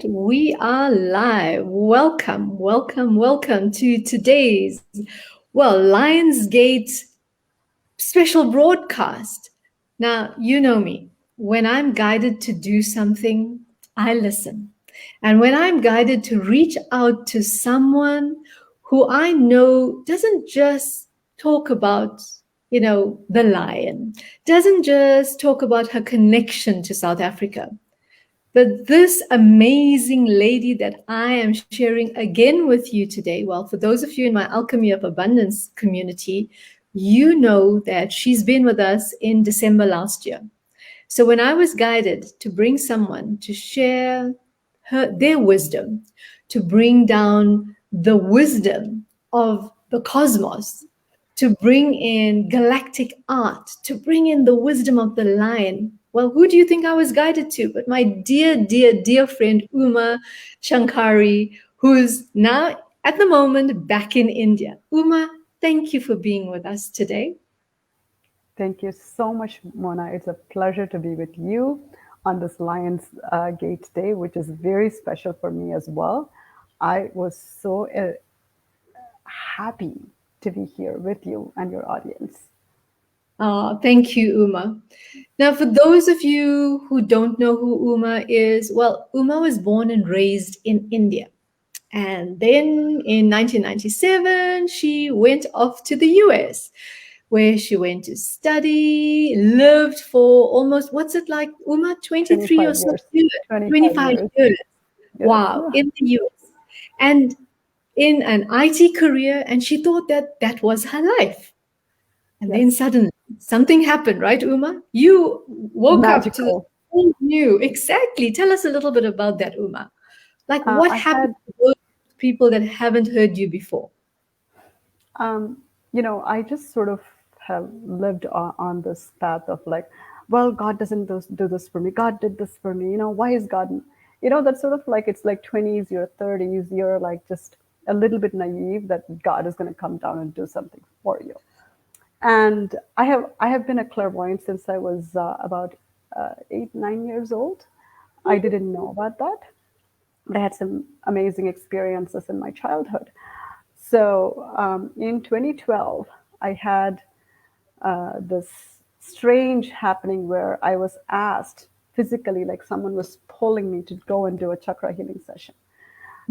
And we are live. Welcome, welcome, welcome to today's, Lionsgate special broadcast. Now, you know me. When I'm guided to do something, I listen. And when I'm guided to reach out to someone who I know doesn't just talk about, the lion, doesn't just talk about her connection to South Africa, but this amazing lady that I am sharing again with you today, well, for those of you in my Alchemy of Abundance community, you know that she's been with us in December last year. So when I was guided to bring someone to share their wisdom, to bring down the wisdom of the cosmos, to bring in galactic art, to bring in the wisdom of the lion. Well, who do you think I was guided to? But my dear, dear, dear friend, Uma Shankari, who's now at the moment back in India. Uma, thank you for being with us today. Thank you so much, Mona. It's a pleasure to be with you on this Lionsgate Day, which is very special for me as well. I was so happy to be here with you and your audience. Thank you, Uma. Now, for those of you who don't know who Uma is, well, Uma was born and raised in India. And then in 1997, she went off to the US, where she went to study, lived for almost, what's it like, Uma, 23 or so years? 25 years. Yes. Wow, in the US. And in an IT career, and she thought that that was her life. And then suddenly something happened, right, Uma? You woke up to all new. Exactly. Tell us a little bit about that, Uma. Like what happened to those people that haven't heard you before? I just sort of have lived on this path of like, well, God doesn't do this for me. God did this for me. Why is God? That's sort of like, it's like 20s, your 30s, you're like just a little bit naive that God is going to come down and do something for you. And I have been a clairvoyant since I was about 8-9 years old. I didn't know about that, but I had some amazing experiences in my childhood. So in 2012, I had this strange happening where I was asked physically, like someone was pulling me to go and do a chakra healing session.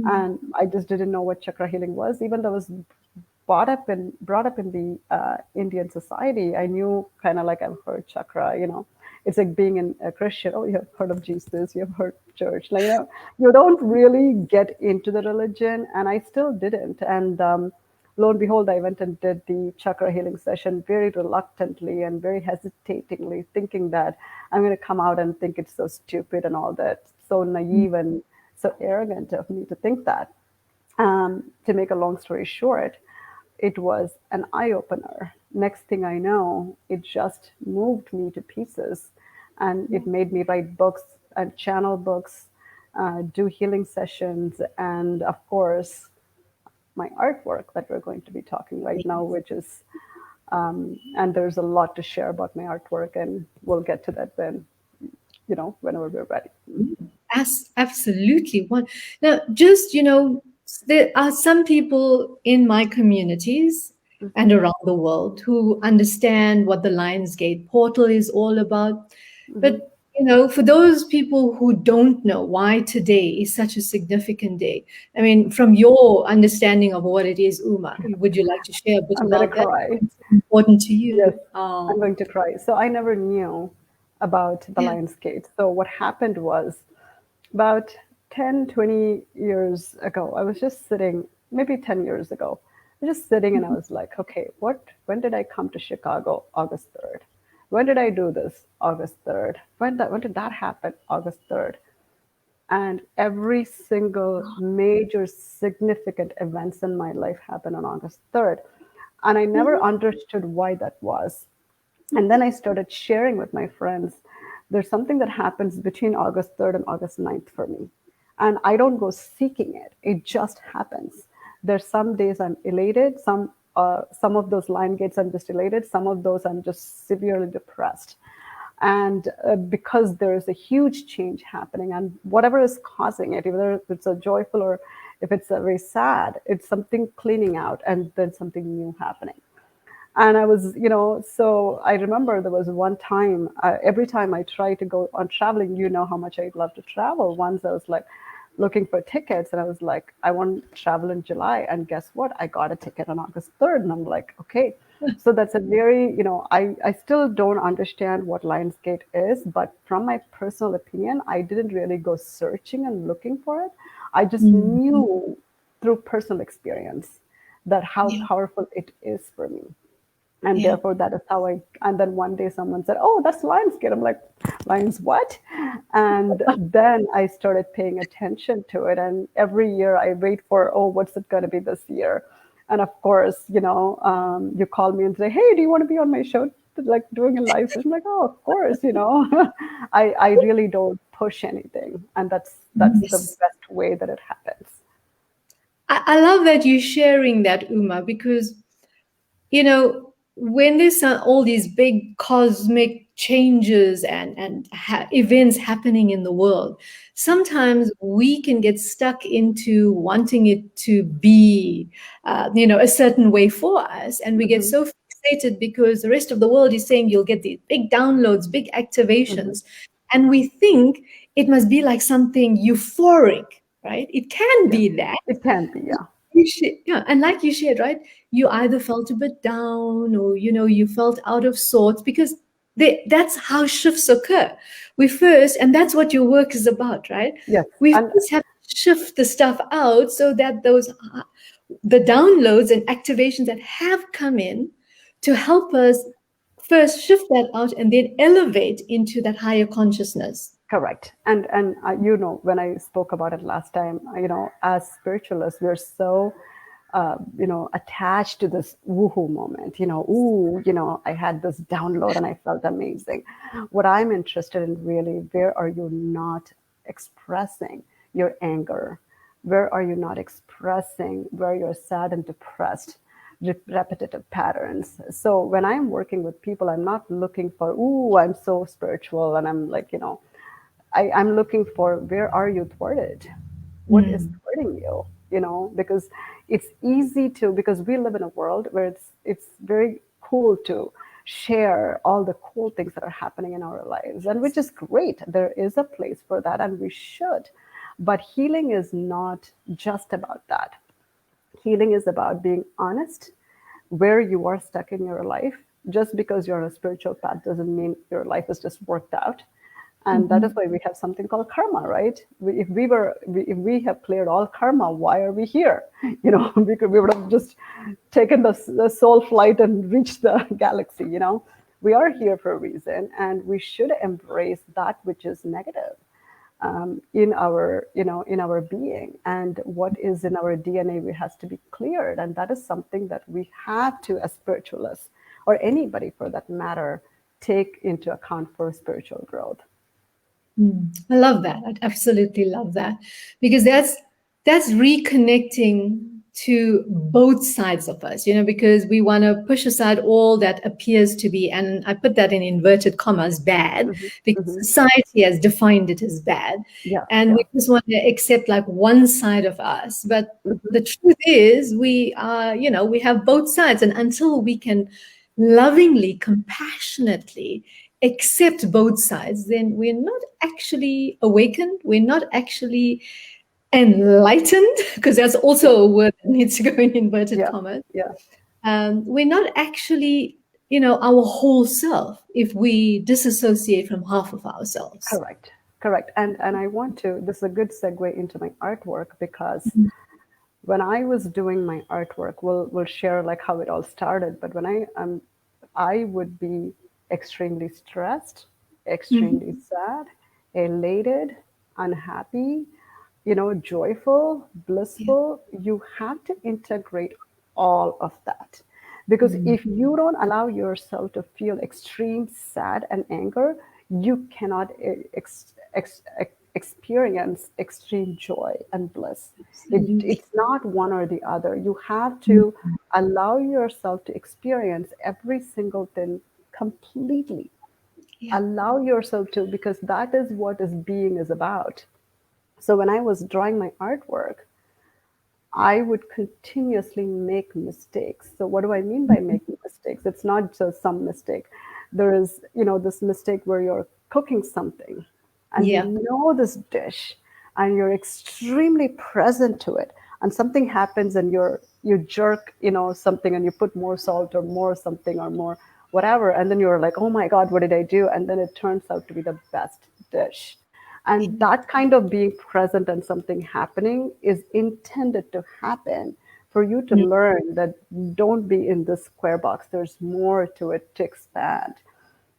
Mm-hmm. And I just didn't know what chakra healing was, even though I was brought up in the Indian society. I knew kind of like I've heard chakra, it's like being a Christian. Oh, you have heard of Jesus, you have heard church. Like, you don't really get into the religion, and I still didn't. And lo and behold, I went and did the chakra healing session very reluctantly and very hesitatingly, thinking that I'm going to come out and think it's so stupid and all that, so naive and so arrogant of me to think that. To make a long story short, it was an eye-opener. Next thing I know, it just moved me to pieces, and it made me write books and channel books, do healing sessions, and of course, my artwork that we're going to be talking right now, which is, and there's a lot to share about my artwork, and we'll get to that then, whenever we're ready. Absolutely. Now, just, there are some people in my communities and around the world who understand what the Lionsgate portal is all about. Mm-hmm. But, for those people who don't know why today is such a significant day, I mean, from your understanding of what it is, Uma, would you like to share a bit about that? It's important to you. Yes, I'm going to cry. So I never knew about the Lionsgate. So what happened was, about 10, 20 years ago, I was just sitting, maybe 10 years ago, I was just sitting and I was like, okay, when did I come to Chicago? August 3rd. When did I do this? August 3rd. When did that happen? August 3rd. And every single major significant events in my life happened on August 3rd. And I never understood why that was. And then I started sharing with my friends, there's something that happens between August 3rd and August 9th for me. And I don't go seeking it. It just happens. There's some days I'm elated. Some of those Lion Gates I'm just elated. Some of those I'm just severely depressed. And because there is a huge change happening, and whatever is causing it, whether it's a joyful or if it's a very sad, it's something cleaning out and then something new happening. And I was, so I remember there was one time, every time I try to go on traveling, you know how much I love to travel. Once I was like looking for tickets, and I was like, I want to travel in July. And guess what? I got a ticket on August 3rd. And I'm like, okay. So that's a very, I still don't understand what Lionsgate is, but from my personal opinion, I didn't really go searching and looking for it. I just Mm. knew through personal experience that how Yeah. powerful it is for me. And Yeah. therefore that is how I, and then one day someone said, oh, that's Lionsgate. I'm like, Lions what? And then I started paying attention to it, and every year I wait for, oh, what's it going to be this year? And of course, you call me and say, hey, do you want to be on my show, like doing a live session? I'm like, oh, of course. I really don't push anything, and that's the Yes. best way that it happens. I love that you're sharing that, Uma, because when there's all these big cosmic changes and events happening in the world, sometimes we can get stuck into wanting it to be, a certain way for us, and we get Hmm. so fixated because the rest of the world is saying you'll get these big downloads, big Hmm. activations, and we think it must be like something euphoric, right? It can Yeah, be that. it can be. Yeah. Yeah, and like you shared, right? You either felt a bit down, or you felt out of sorts, because that's how shifts occur. We first, and that's what your work is about, right? Yes. We And first have to shift the stuff out so that the downloads and activations that have come in to help us first shift that out and then elevate into that higher consciousness. correct. And when I spoke about it last time, as spiritualists, we're so attached to this woohoo moment. Ooh, I had this download and I felt amazing. What I'm interested in really, where are you not expressing your anger? Where are you not expressing where you're sad and depressed? Repetitive patterns. So when I'm working with people, I'm not looking for, ooh, I'm so spiritual and I'm like, I'm looking for, where are you thwarted? What is Mm. thwarting you? Because it's easy to, because we live in a world where it's very cool to share all the cool things that are happening in our lives, and which is great. There is a place for that, and we should. But healing is not just about that. Healing is about being honest where you are stuck in your life. Just because you're on a spiritual path doesn't mean your life is just worked out. And that is Mhm. why we have something called karma, right? If we have cleared all karma, why are we here? We would have just taken the soul flight and reached the galaxy. We are here for a reason, and we should embrace that which is negative in our being, and what is in our DNA we has to be cleared, and that is something that we have to, as spiritualists or anybody for that matter, take into account for spiritual growth. I love that. I absolutely love that, because that's reconnecting to both sides of us, because we want to push aside all that appears to be, and I put that in inverted commas, bad, Hmm. because Hmm. society has defined it as bad. Yeah, And yeah. we just want to accept like one side of us. But Hmm. the truth is, we have both sides. And until we can lovingly, compassionately accept both sides, then we're not actually awakened. We're not actually enlightened, because that's Yeah, also a word that needs to go in inverted yeah, commas. yeah. We're not actually, our whole self if we disassociate from half of ourselves. Correct, correct. And I want to, this is a good segue into my artwork, because when I was doing my artwork, we'll share like how it all started. But when I would be extremely stressed, extremely Mhm. sad, elated, unhappy, joyful, Yeah. blissful. You have to integrate all of that. Because Mm. if you don't allow yourself to feel extreme sad and anger, you cannot experience extreme joy and bliss. Absolutely. It's not one or the other. You have Mm. to allow yourself to experience every single thing completely. Yeah. Allow yourself to, because that is what is being is about. So when I was drawing my artwork, I would continuously make mistakes. So what do I mean by making mistakes? It's not just some mistake. There is, this mistake where you're cooking something and you Yeah. know this dish and you're extremely present to it, and something happens and you jerk, something, and you put more salt or more something or more whatever, and then you're like, "Oh my God, what did I do?" And then it turns out to be the best dish. And that kind of being present and something happening is intended to happen for you to Mm. learn that don't be in this square box. There's more to it to expand.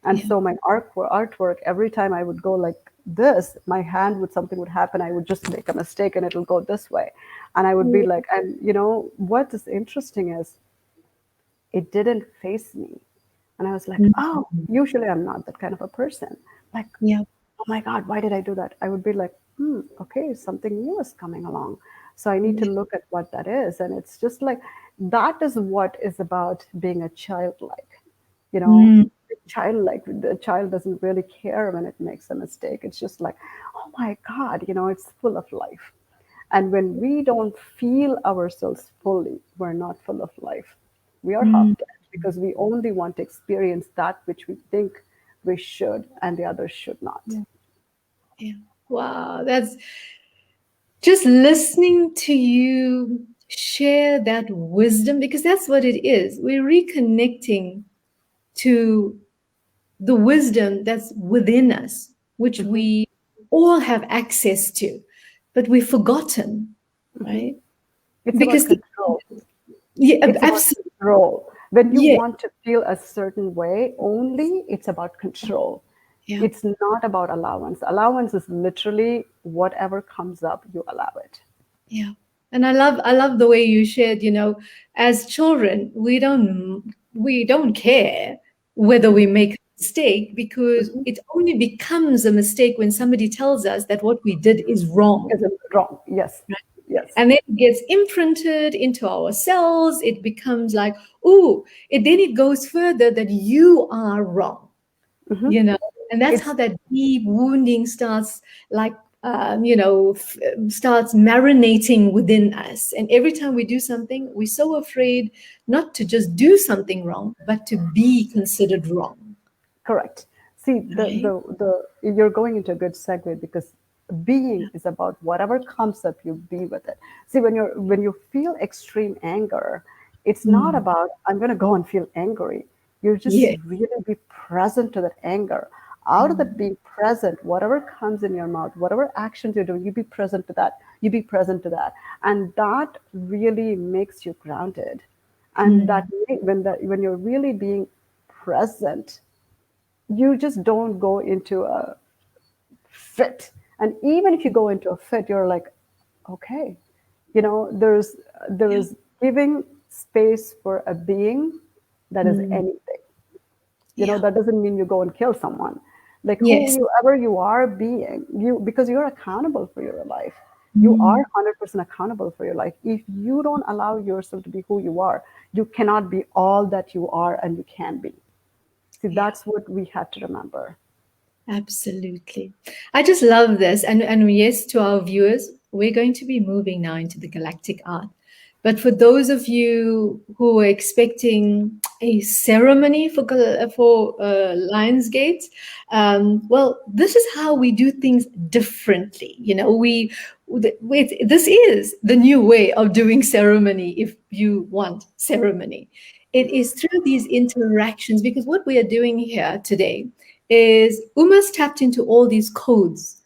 And Yeah. so my artwork, every time I would go like this, my hand would something would happen. I would just make a mistake and it'll go this way. And I would be like, and what is interesting is it didn't face me. And I was like, oh, Mm. usually I'm not that kind of a person. Like, Yeah. oh my God, why did I do that? I would be like, okay, something new is coming along. So I need to Yeah. look at what that is. And it's just like, that is what is about being a childlike. You know, Mm. childlike, the child doesn't really care when it makes a mistake. It's just like, oh my God, it's full of life. And when we don't feel ourselves fully, we're not full of life. We are Mm. half dead because we only want to experience that which we think we should and the others should not. Yeah. Yeah. Wow. That's just listening to you share that wisdom, because that's what it is. We're reconnecting to the wisdom that's within us, which Hmm. we all have access to, but we've forgotten, Hmm. right? It's about Because, control. yeah, It's about absolutely. control. When you Yeah. want to feel a certain way, only it's about control. Yeah. It's not about allowance. Allowance is literally whatever comes up, you allow it. Yeah. And I love the way you shared, as children, we don't care whether we make a mistake, because Mhm. it only becomes a mistake when somebody tells us that what we did is wrong. Is it wrong? Yes. Yes. And then it gets imprinted into our cells. It becomes like, ooh, it goes further that you are wrong, Hmm. you know and that's how It's that deep wounding starts, like, starts marinating within us. And every time we do something, we're so afraid not to just do something wrong, but to be considered wrong, correct. See, right? you're going into a good segue because being is about whatever comes up, you be with it. See, when you feel extreme anger, it's not Mm. about I'm going to go and feel angry. You just Yeah. really be present to that anger. Out of that Mm. being present, whatever comes in your mouth, whatever actions you're doing, you be present to that. You be present to that, and that really makes you grounded. And Mm. when you're really being present, you just don't go into a fit. And even if you go into a fit, you're like, okay, there Yeah. is giving space for a being that is Mm. anything. Yeah. That doesn't mean you go and kill someone. Like Yes. whoever you are being, because you're accountable for your life. You are Mm. 100% accountable for your life. If you don't allow yourself to be who you are, you cannot be all that you are and you can be. See, Yeah. that's what we have to remember. Absolutely. I just love this. And yes, to our viewers, we're going to be moving now into the galactic art. But for those of you who are expecting a ceremony for Lionsgate, well, this is how we do things differently. This is the new way of doing ceremony. If you want ceremony, it is through these interactions, because what we are doing here today is Uma's tapped into all these codes.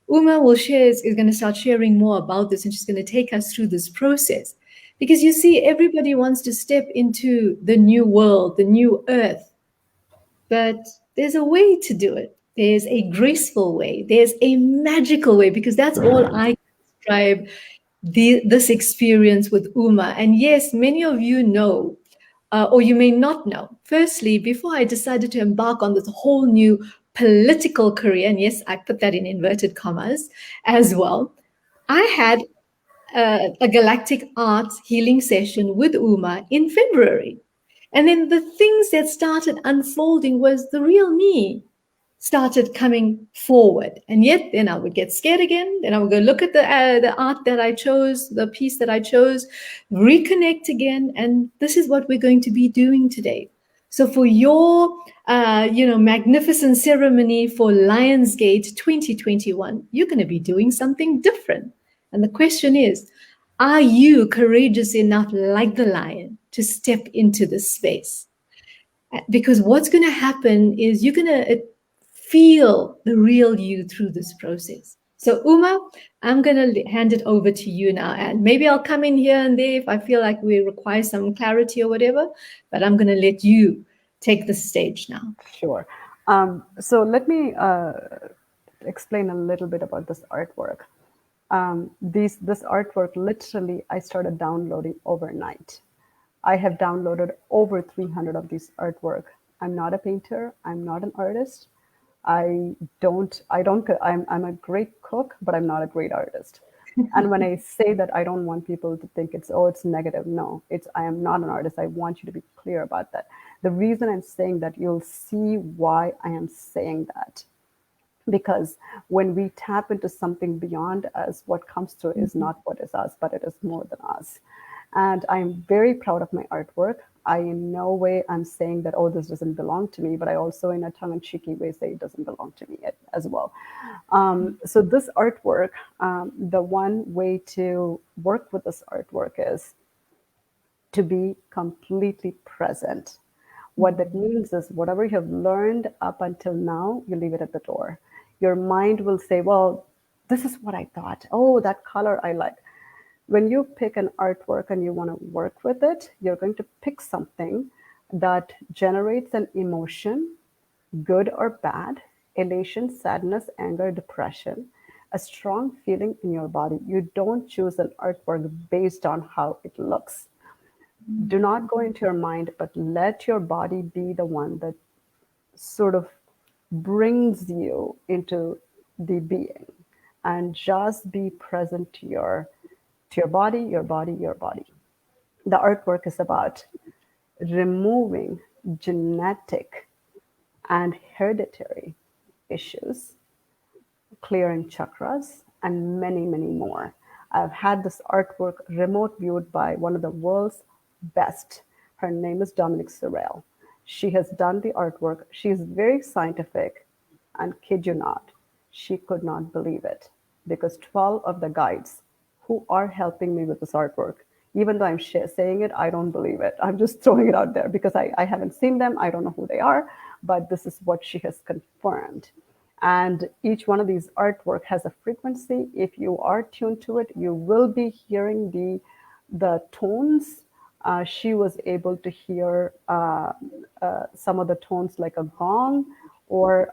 Uma is going to start sharing more about this, and she's going to take us through this process. Because you see, everybody wants to step into the new world, the new earth, but there's a way to do it. There's a graceful way, there's a magical way, because that's all I can describe this experience with Uma. And yes, many of you know, or you may not know. Firstly, before I decided to embark on this whole new political career, and yes, I put that in inverted commas as well, I had a galactic arts healing session with Uma in February. And then the things that started unfolding was the real me. started coming forward. And yet, then I would get scared again. Then I would go look at the art that I chose, the piece that I chose, reconnect again. And this is what we're going to be doing today. So for your, magnificent ceremony for Lionsgate 2021, you're going to be doing something different. And the question is, are you courageous enough, like the lion, to step into this space? Because what's going to happen is you're going to feel the real you through this process. So, Uma, I'm going to hand it over to you now. And maybe I'll come in here and there if I feel like we require some clarity or whatever, but I'm going to let you take the stage now. Sure. So let me explain a little bit about this artwork. This artwork, literally, I started downloading overnight. I have downloaded over 300 of these artwork. I'm not a painter. I'm not an artist. I'm a great cook, but I'm not a great artist. And when I say that, I don't want people to think it's negative. No, I am not an artist. I want you to be clear about that. The reason I'm saying that, you'll see why I am saying that. Because when we tap into something beyond us, what comes through is not what is us, but it is more than us. And I'm very proud of my artwork. I in no way I'm saying that, oh, this doesn't belong to me, but I also in a tongue-in-cheeky way say it doesn't belong to me as well. So this artwork, the one way to work with this artwork is to be completely present. What that means is whatever you have learned up until now, you leave it at the door. Your mind will say, well, this is what I thought. Oh, that color I like. When you pick an artwork and you want to work with it, you're going to pick something that generates an emotion, good or bad, elation, sadness, anger, depression, a strong feeling in your body. You don't choose an artwork based on how it looks. Do not go into your mind, but let your body be the one that sort of brings you into the being, and just be present to your body, your body, your body. The artwork is about removing genetic and hereditary issues, clearing chakras, and many, many more. I've had this artwork remote viewed by one of the world's best. Her name is Dominique Sorel. She has done the artwork. She's very scientific, and kid you not, she could not believe it, because 12 of the guides who are helping me with this artwork, even though I'm saying it, I don't believe it. I'm just throwing it out there because I haven't seen them. I don't know who they are, but this is what she has confirmed. And each one of these artwork has a frequency. If you are tuned to it, you will be hearing the tones. She was able to hear some of the tones like a gong, or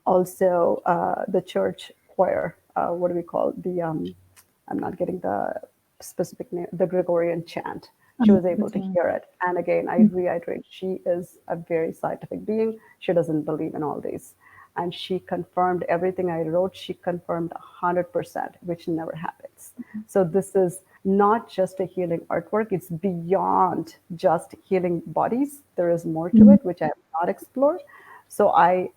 also the church choir. What do we call the? I'm not getting the specific name. The Gregorian chant. She was able to hear it. And again, I reiterate, she is a very scientific being. She doesn't believe in all these. And she confirmed everything I wrote. She confirmed 100%, which never happens. So this is not just a healing artwork. It's beyond just healing bodies. There is more to it, which I have not explored. So I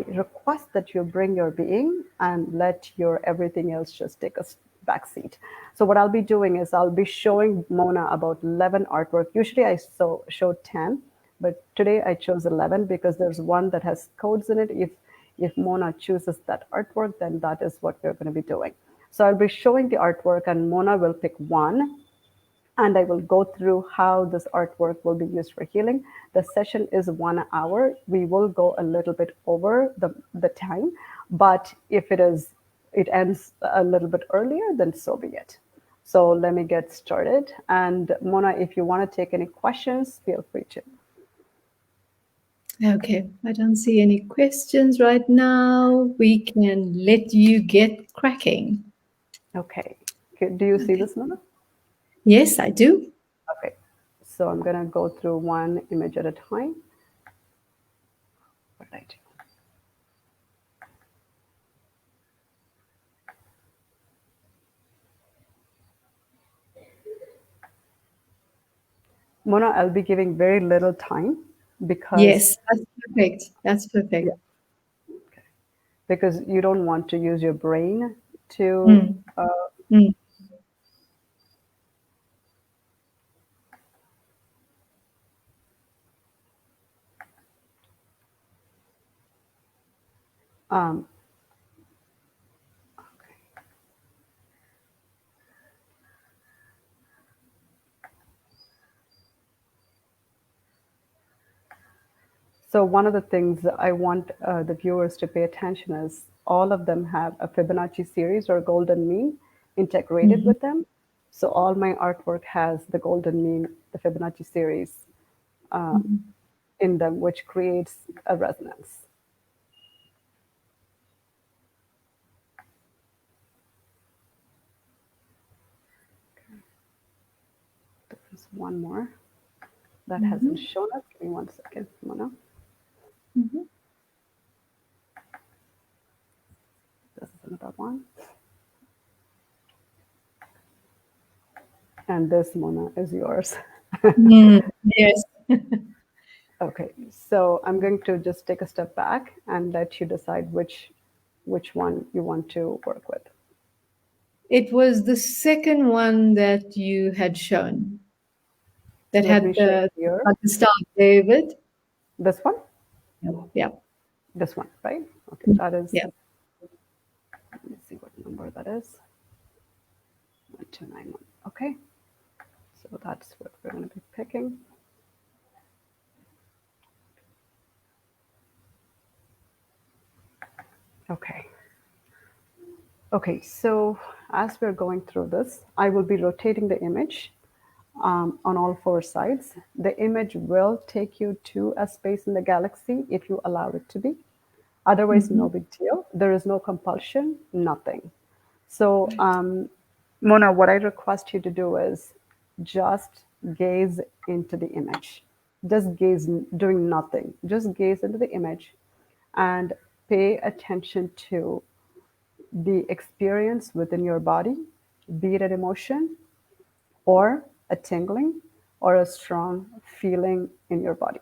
request that you bring your being and let your everything else just take a back seat. So what I'll be doing is I'll be showing Mona about 11 artwork. Usually I show 10, but today I chose 11 because there's one that has codes in it. If Mona chooses that artwork, then that is what we're going to be doing. So I'll be showing the artwork, and Mona will pick one, and I will go through how this artwork will be used for healing. The session is 1 hour. We will go a little bit over the time, but if it ends a little bit earlier, then so be it. So let me get started. And Mona, if you want to take any questions, feel free to. Okay, I don't see any questions right now. We can let you get cracking. Okay. Do you see this, Mona? Yes, I do. Okay. So I'm going to go through one image at a time. What did I do? Mona, I'll be giving very little time. because Yes, that's perfect. That's yeah, perfect. because you don't want to use your brain to Mm, mm, um, so one of the things that I want the viewers to pay attention is all of them have a Fibonacci series or golden mean integrated mhm, with them. So all my artwork has the golden mean, the Fibonacci series mhm. in them, which creates a resonance. There's one more that hasn't Mhm, shown up. Give me 1 second, Mona. mhm. This is another one. And this, Mona, is yours. Mm, yes. Okay, so I'm going to just take a step back and let you decide which one you want to work with. It was the second one that you had shown that Let me had show the you here. like the Star of David. This one, Yeah. this one, right? Okay, Mm, that is. yeah. Let me see what number that is. 1291. Okay, so that's what we're going to be picking. Okay. Okay, so as we're going through this, I will be rotating the image on all four sides. The image will take you to a space in the galaxy if you allow it to be. Otherwise, no Mhm. big deal. There is no compulsion, nothing. So, Mona, what I request you to do is just gaze into the image. Just gaze, doing nothing. Just gaze into the image and pay attention to the experience within your body, be it an emotion or a tingling or a strong feeling in your body.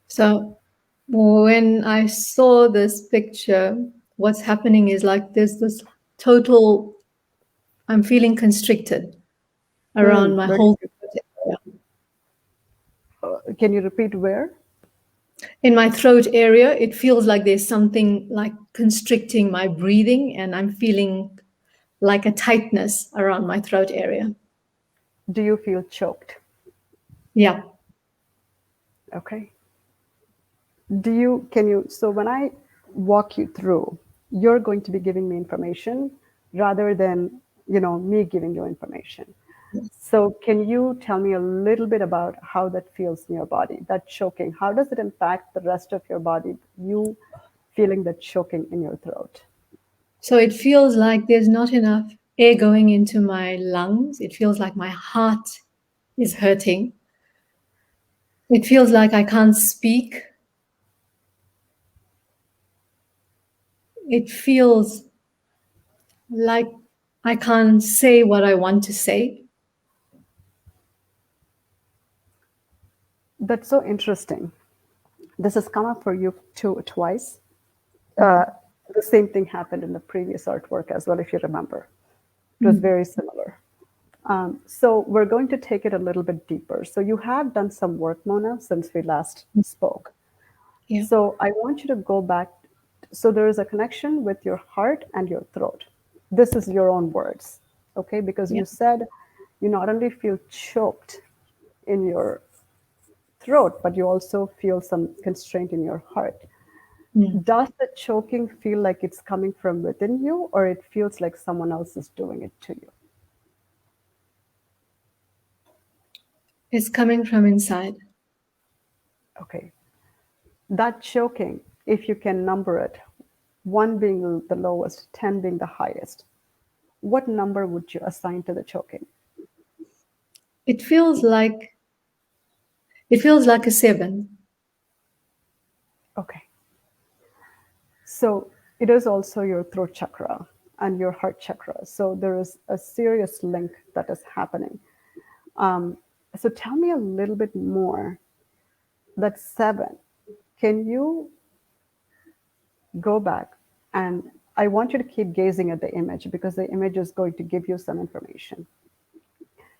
So when I saw this picture, what's happening is like there's this total, I'm feeling constricted around my Very whole good. area. Can you repeat where? In my throat area, it feels like there's something like constricting my breathing, and I'm feeling like a tightness around my throat area. Do you feel choked? Yeah. Okay. Can you, so when I walk you through, you're going to be giving me information rather than, me giving you information. So can you tell me a little bit about how that feels in your body, that choking? How does it impact the rest of your body, you feeling that choking in your throat? So it feels like there's not enough air going into my lungs. It feels like my heart is hurting. It feels like I can't speak. It feels like I can't say what I want to say. That's so interesting. This has come up for you twice. Uh, the same thing happened in the previous artwork as well, if you remember. It was Mm. very similar. So we're going to take it a little bit deeper. So you have done some work, Mona, since we last spoke. Yeah. So I want you to go back. So there is a connection with your heart and your throat. This is your own words, okay? Because Yeah. you said you not only feel choked in your throat, but you also feel some constraint in your heart. Mm. Does the choking feel like it's coming from within you, or it feels like someone else is doing it to you? It's coming from inside. Okay. That choking, if you can number it, one being the lowest, 10 being the highest, what number would you assign to the choking? It feels like it feels like a seven. Okay. So it is also your throat chakra and your heart chakra. So there is a serious link that is happening. So tell me a little bit more. That's 7. Can you go back? And I want you to keep gazing at the image because the image is going to give you some information.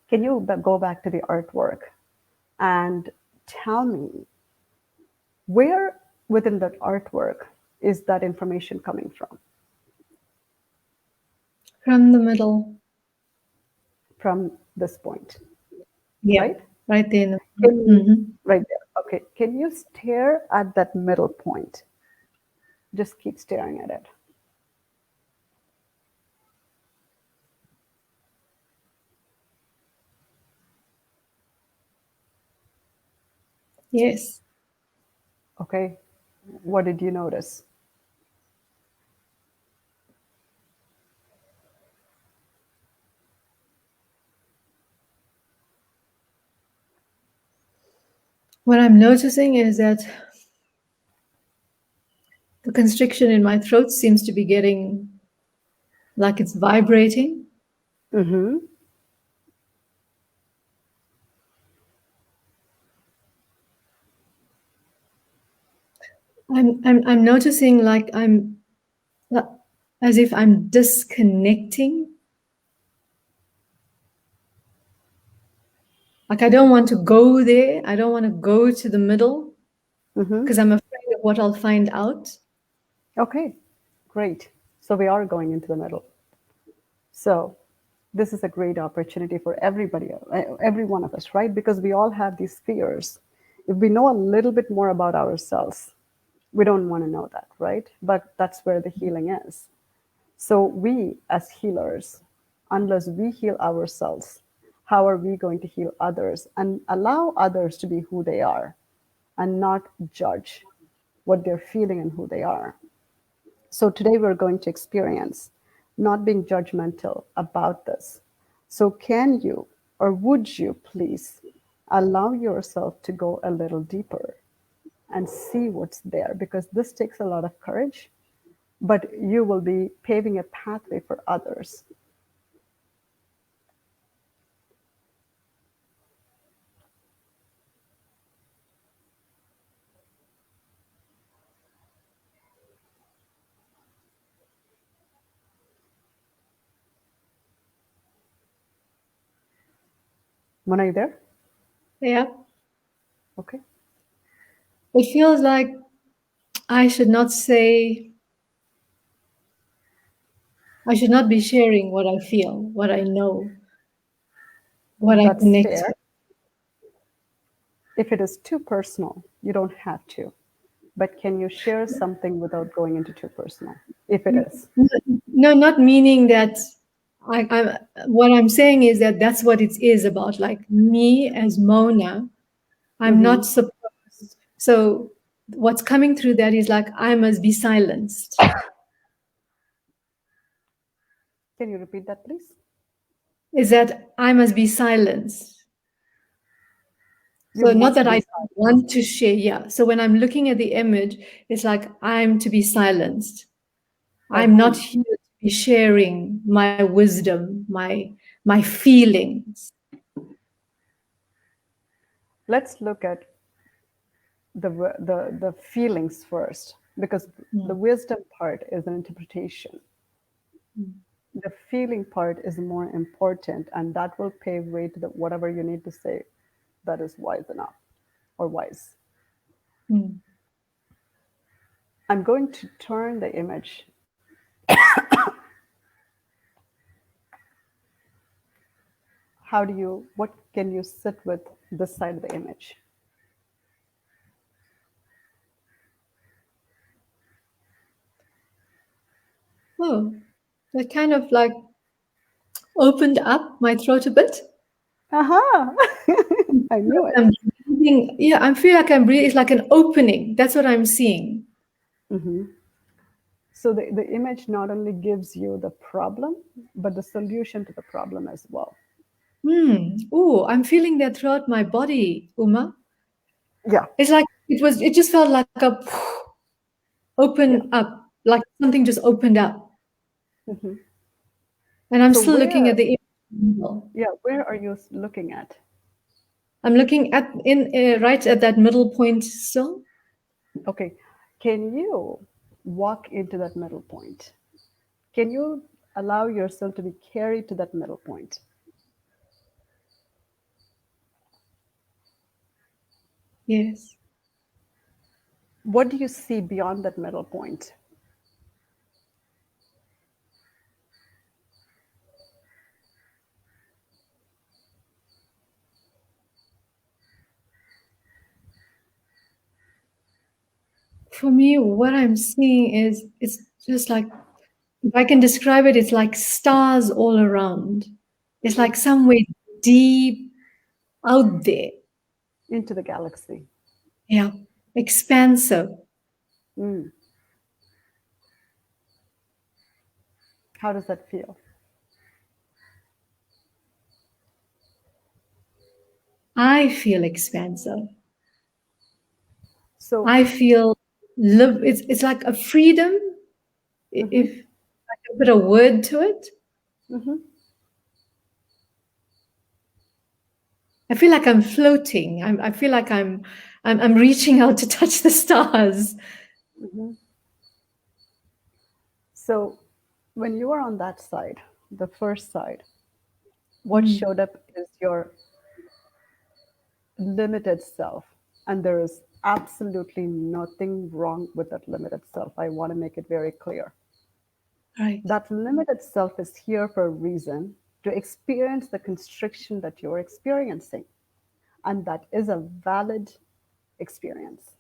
Can you go back to the artwork and tell me where within that artwork is that information coming from? From the middle. From this point, Yeah, right? right there. Can you, Mm-hmm. right there. Okay. Can you stare at that middle point? Just keep staring at it. Yes. Okay. What did you notice? What I'm noticing is that the constriction in my throat seems to be getting like it's vibrating. Mm-hmm. I'm noticing like as if I'm disconnecting. Like I don't want to go there. I don't want to go to the middle Mm-hmm. because I'm afraid of what I'll find out. Okay. Great. So we are going into the middle. So this is a great opportunity for everybody, every one of us, right? Because we all have these fears. If we know a little bit more about ourselves, we don't want to know that, right? But that's where the healing is. So we, as healers, unless we heal ourselves, how are we going to heal others and allow others to be who they are and not judge what they're feeling and who they are? So today we're going to experience not being judgmental about this. So can you or would you please allow yourself to go a little deeper and see what's there? Because this takes a lot of courage, but you will be paving a pathway for others. Mona, are you there? Yeah. Okay. It feels like I should not say, I should not be sharing what I feel, what I know, what I That's connect fair. with. If it is too personal, you don't have to. But can you share something without going into too personal? If it is. No, not meaning that what I'm saying is that that's what it is about. Like me as Mona, I'm Mm-hmm. not supposed. So what's coming through that is like I must be silenced. Can you repeat that, please? Is that I must be silenced. You So not that must be I silent. want to share. Yeah. So when I'm looking at the image, it's like I'm to be silenced. By I'm not whom? here to be sharing my wisdom, my feelings. Let's look at the feelings first, because the Mm, wisdom part is an interpretation. mm, The feeling part is more important, and that will pave way to the whatever you need to say that is wise enough or wise. mm. I'm going to turn the image. How do you, what can you sit with this side of the image? Oh, that kind of like opened up my throat a bit. Aha! I knew it. I'm breathing. Yeah, I feel like I'm breathing. It's like an opening. That's what I'm seeing. Mhm. So the image not only gives you the problem, but the solution to the problem as well. Oh, I'm feeling that throughout my body, Uma. Yeah, It's like it just felt like a yeah. open up, like something just opened up. Mhm. And I'm So still looking where, at the image. yeah, where are you looking at? I'm looking at in right at that middle point still. Okay. Can you walk into that middle point? Can you allow yourself to be carried to that middle point? Yes. What do you see beyond that middle point? For me, what I'm seeing is it's just like, if I can describe it, it's like stars all around. It's like somewhere deep out there. Into the galaxy. Yeah. Expansive. Mm. How does that feel? I feel expansive. So, I feel live. It's like a freedom. mhm, If I can put a word to it, mhm, I feel like I'm floating. I feel like I'm reaching out to touch the stars. mhm. So, when you are on that side, the first side, what Mm, showed up is your limited self. And there is absolutely nothing wrong with that limited self. I want to make it very clear. right. That limited self is here for a reason to experience the constriction that you're experiencing. And that is a valid experience.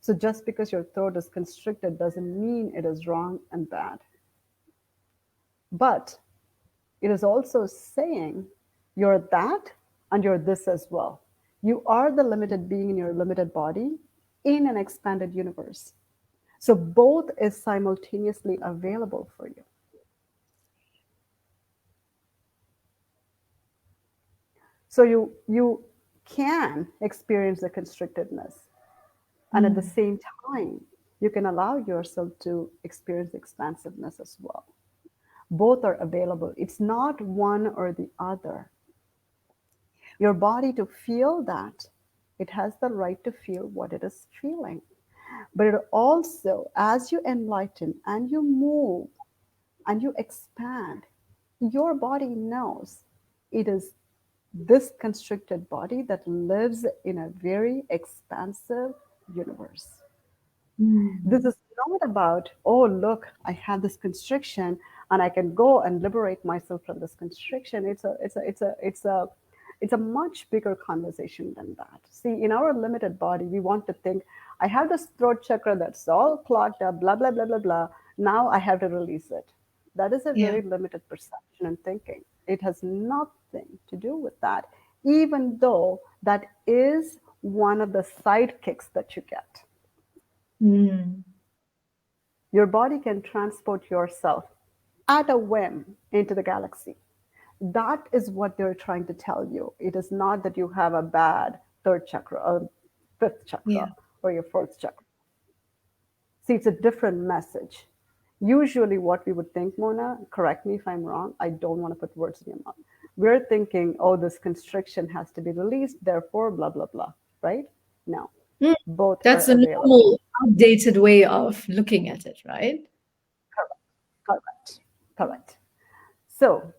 So just because your throat is constricted doesn't mean it is wrong and bad. But it is also saying you're that and you're this as well. You are the limited being in your limited body in an expanded universe. So both is simultaneously available for you. So you can experience the constrictedness, and at the Mm, same time, you can allow yourself to experience the expansiveness as well. Both are available. It's not one or the other. Your body to feel that, it has the right to feel what it is feeling. But it also, as you enlighten and you move and you expand, your body knows it is this constricted body that lives in a very expansive universe. mm, This is not about, oh, look, I have this constriction and I can go and liberate myself from this constriction. It's a much bigger conversation than that. See, in our limited body, we want to think, I have this throat chakra that's all clogged up, blah, blah, blah, blah, blah. Now I have to release it. That is a yeah. very limited perception and thinking. It has nothing to do with that, even though that is one of the sidekicks that you get. Mm, Your body can transport yourself at a whim into the galaxy. That is what they're trying to tell you. It is not that you have a bad third chakra or fifth yeah. chakra or your fourth chakra. See, it's a different message. Usually, what we would think, Mona, correct me if I'm wrong, I don't want to put words in your mouth. We're thinking, oh, this constriction has to be released, therefore, blah, blah, blah, right? No, Mm, both are that's a available. normal, outdated way of looking at it, right? Correct, correct, correct. So,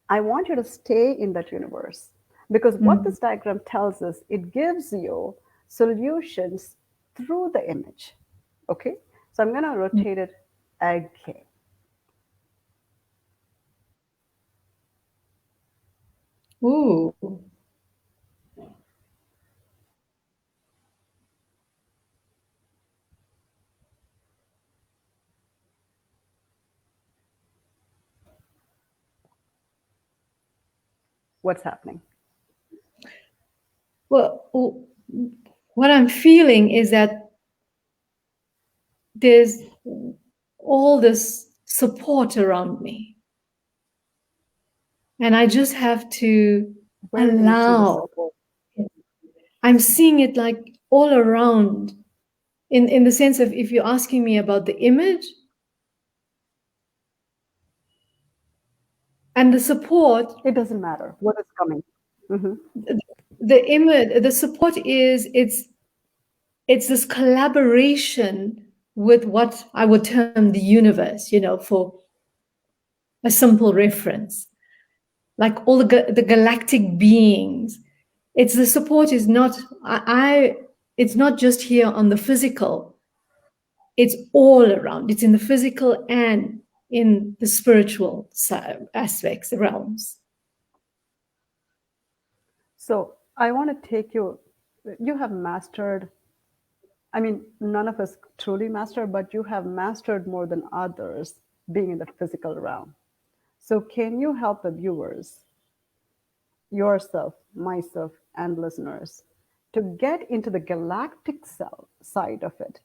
I want you to stay in that universe because what Mm, this diagram tells us, it gives you solutions through the image. Okay, so I'm going to mm. rotate it again. Ooh. What's happening? Well, what I'm feeling is that there's all this support around me, and I just have to Where do you see the allow. support? I'm seeing it like all around. In the sense of, if you're asking me about the image and the support, It doesn't matter what is coming. Mm-hmm. The image, the support is it's this collaboration with what I would term the universe, for a simple reference, like all the galactic beings. It's the support is not it's not just here on the physical. It's all around. It's in the physical and in the spiritual aspects, realms. So I want to take you, you have mastered, I mean, none of us truly master, but you have mastered more than others being in the physical realm. So can you help the viewers, yourself, myself, and listeners to get into the galactic side of it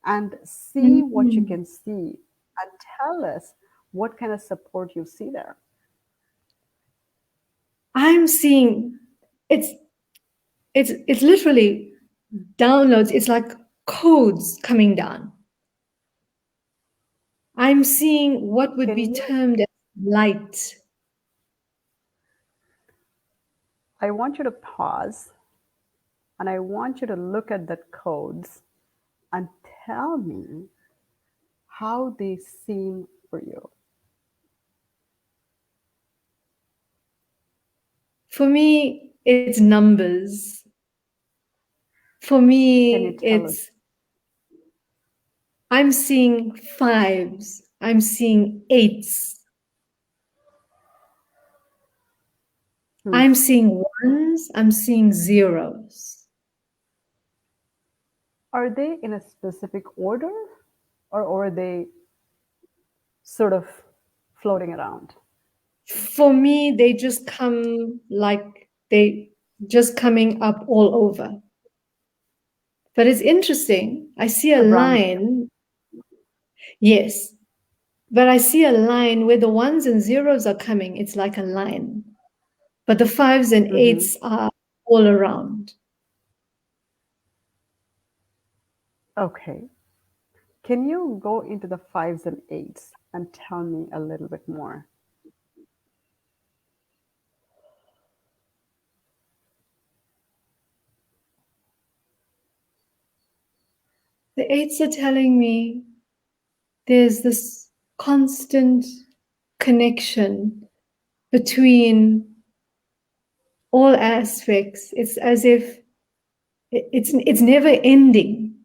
and see what you Mhm. can see and tell us what kind of support you see there? I'm seeing it's it's literally downloads. It's like codes coming down. I'm seeing what would Can be you? termed as light. I want you to pause and I want you to look at the codes and tell me how they seem for you. For me, it's numbers. For Can you me, tell us? it's I'm seeing fives. I'm seeing eights. Hmm. I'm seeing ones. I'm seeing zeros. Are they in a specific order or are they sort of floating around? For me, they just come like they just coming up all over. But it's interesting. I see a Around. line. Yes. But I see a line where the ones and zeros are coming. It's like a line. But the fives and Mm-hmm. eights are all around. Okay. Can you go into the fives and eights and tell me a little bit more? The eights are telling me there's this constant connection between all aspects. It's as if it's never ending.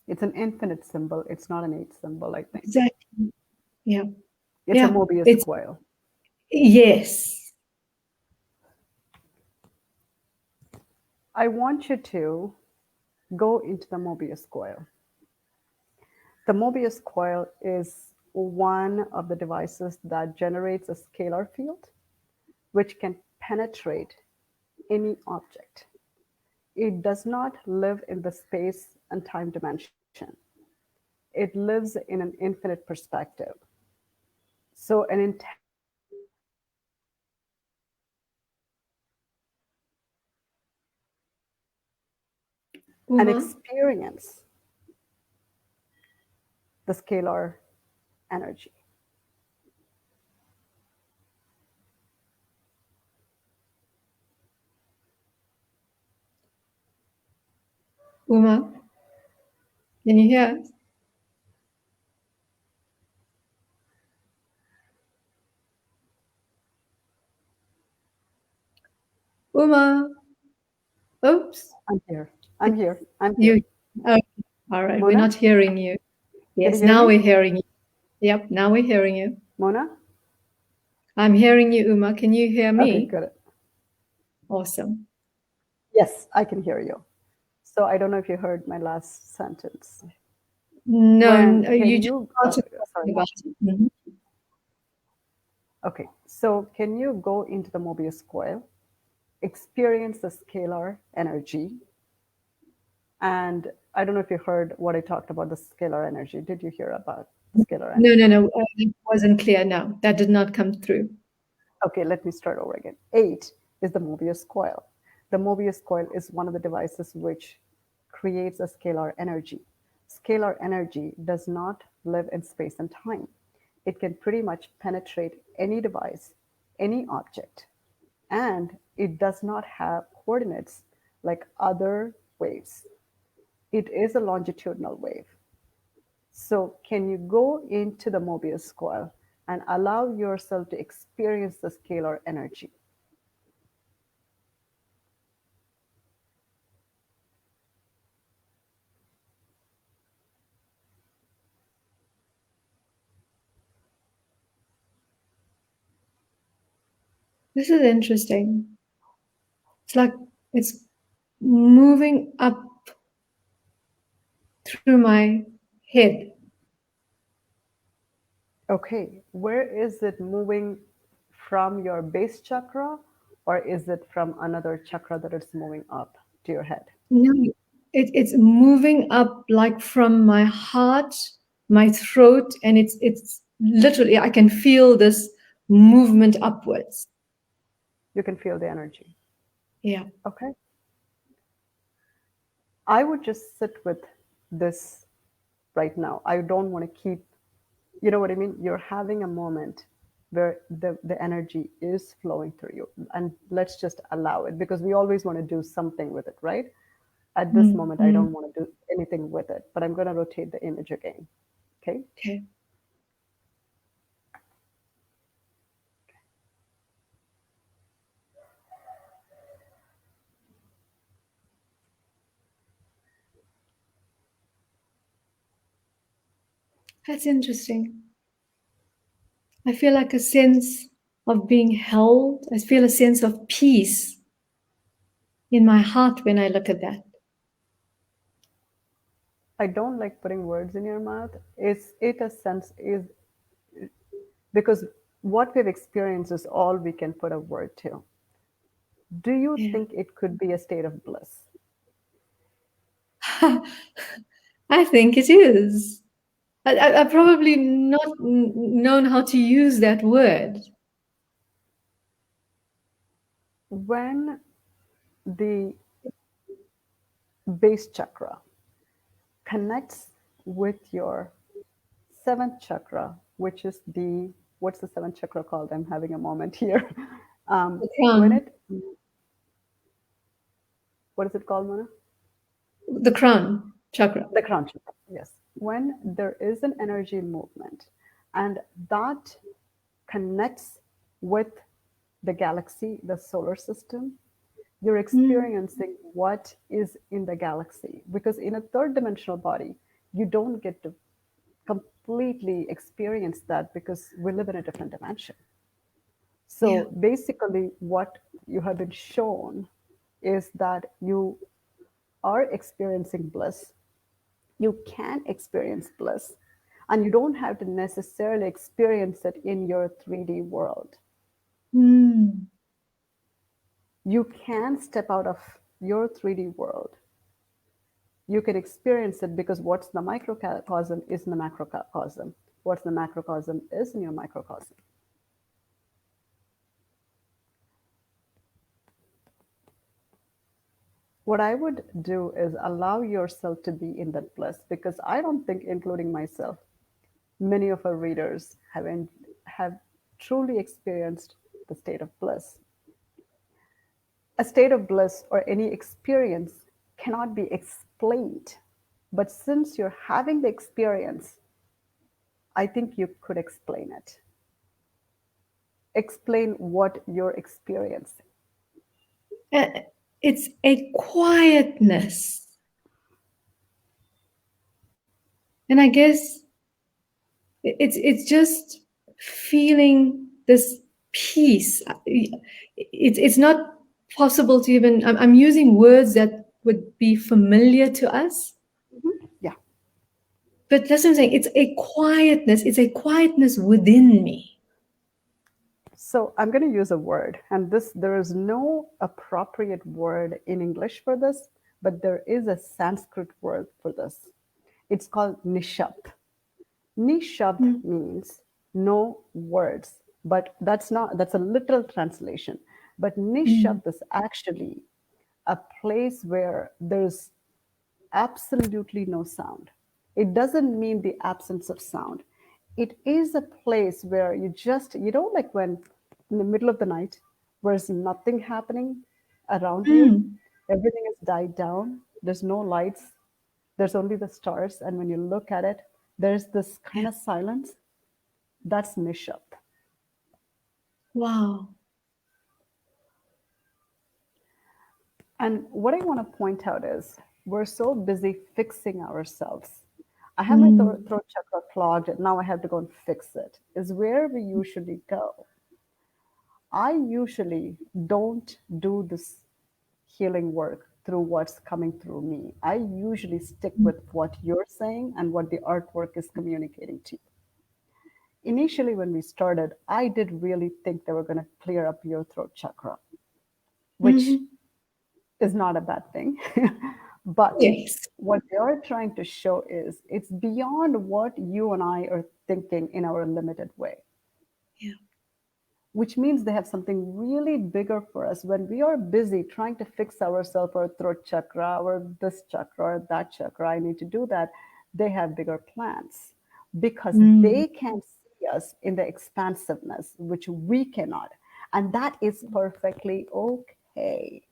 It's an infinite symbol. It's not an eight symbol, I think. Exactly. Yeah. It's a Yeah. Mobius It's coil. yes. I want you to go into the Mobius coil. The Mobius coil is one of the devices that generates a scalar field which can penetrate any object. It does not live in the space and time dimension. It lives in an infinite perspective. So an intelligent being can see and Uma, experience the scalar energy. Uma, can you hear us? Uma, oops. I'm here. I'm It's here. I'm here. you. Okay. All right. We're Mona, not hearing you. can you Yes, hear now me? we're hearing you. Yep, now we're hearing you. Mona? I'm hearing you, Uma. Can you hear Okay, me? good. Awesome. Yes, I can hear you. So I don't know if you heard my last sentence. No, When you can just you? started Sorry. talking about it. Mhm. Okay, so can you go into the Mobius coil, experience the scalar energy, and I don't know if you heard what I talked about the scalar energy. Did you hear about the scalar No, no, energy? no. It wasn't clear. No, that did not come through. Okay, let me start over again. 8 is the Mobius coil. The Mobius coil is one of the devices which creates a scalar energy. Scalar energy does not live in space and time. It can pretty much penetrate any device, any object. and it does not have coordinates like other waves. It is a longitudinal wave. So, can you go into the Mobius coil and allow yourself to experience the scalar energy? This is interesting. It's like it's moving up through my head. Okay, where is it moving from your base chakra, or is it from another chakra that it's moving up to your head? No, it's moving up like from my heart, my throat, and it's literally I can feel this movement upwards. You can feel the energy. Yeah. Okay, I would just sit with this right now. I don't want to keep, you know what I mean? You're having a moment where the energy is flowing through you. And let's just allow it because we always want to do something with it, right? At this moment, I Mm-hmm. don't want to do anything with it, but I'm going to rotate the image again. Okay. Okay. That's interesting. I feel like a sense of being held. I feel a sense of peace in my heart when I look at that. I don't like putting words in your mouth. Is it a sense is because what we've experienced is all we can put a word to. Do you Yeah. think it could be a state of bliss? I think it is. I probably not known how to use that word. When the base chakra connects with your seventh chakra, which is the what's the seventh chakra called? I'm having a moment here. The When crown, it what is it called, Mona? the crown chakra. The crown chakra. Yes. When there is an energy movement, and that connects with the galaxy, the solar system, you're Mm, experiencing what is in the galaxy. Because in a third dimensional body, you don't get to completely experience that because we live in a different dimension. yeah. So basically, what you have been shown is that you are experiencing bliss. You can experience bliss, and you don't have to necessarily experience it in your 3D world. Mm, You can step out of your 3D world. You can experience it because what's the microcosm is in the macrocosm. What's the macrocosm is in your microcosm. What I would do is allow yourself to be in that bliss because I don't think, including myself, many of our readers have truly experienced the state of bliss. A state of bliss or any experience cannot be explained. But since you're having the experience, I think you could explain it. Explain what you're experiencing. uh, it's a quietness, and I guess it's just feeling this peace. It's not possible to even. I'm using words that would be familiar to us, Yeah. but that's what I'm saying. It's a quietness. It's a quietness within me. So I'm going to use a word, and this there is no appropriate word in English for this, but there is a Sanskrit word for this. It's called nishabd. Nishabd Mm, means no words, but that's a literal translation. But mm, nishabd is actually a place where there's absolutely no sound. It doesn't mean the absence of sound. It is a place where you just, like when in the middle of the night, where's nothing happening around you. Mm. Everything is died down. There's no lights. There's only the stars. And when you look at it, there's this kind Yeah. of silence. That's Nishup. Wow. And what I want to point out is we're so busy fixing ourselves. I have my Mm. throat chakra clogged, and now I have to go and fix it, is where we usually go. I usually don't do this healing work through what's coming through me. I usually stick with what you're saying and what the artwork is communicating to you. Initially, when we started, I did really think they were going to clear up your throat chakra, which Hmm. is not a bad thing. But Yes. what they are trying to show is it's beyond what you and I are thinking in our limited way, Yeah. which means they have something really bigger for us. When we are busy trying to fix ourselves, our throat chakra, or this chakra, or that chakra, I need to do that, they have bigger plans because Mm. they can see us in the expansiveness, which we cannot. And that is perfectly okay.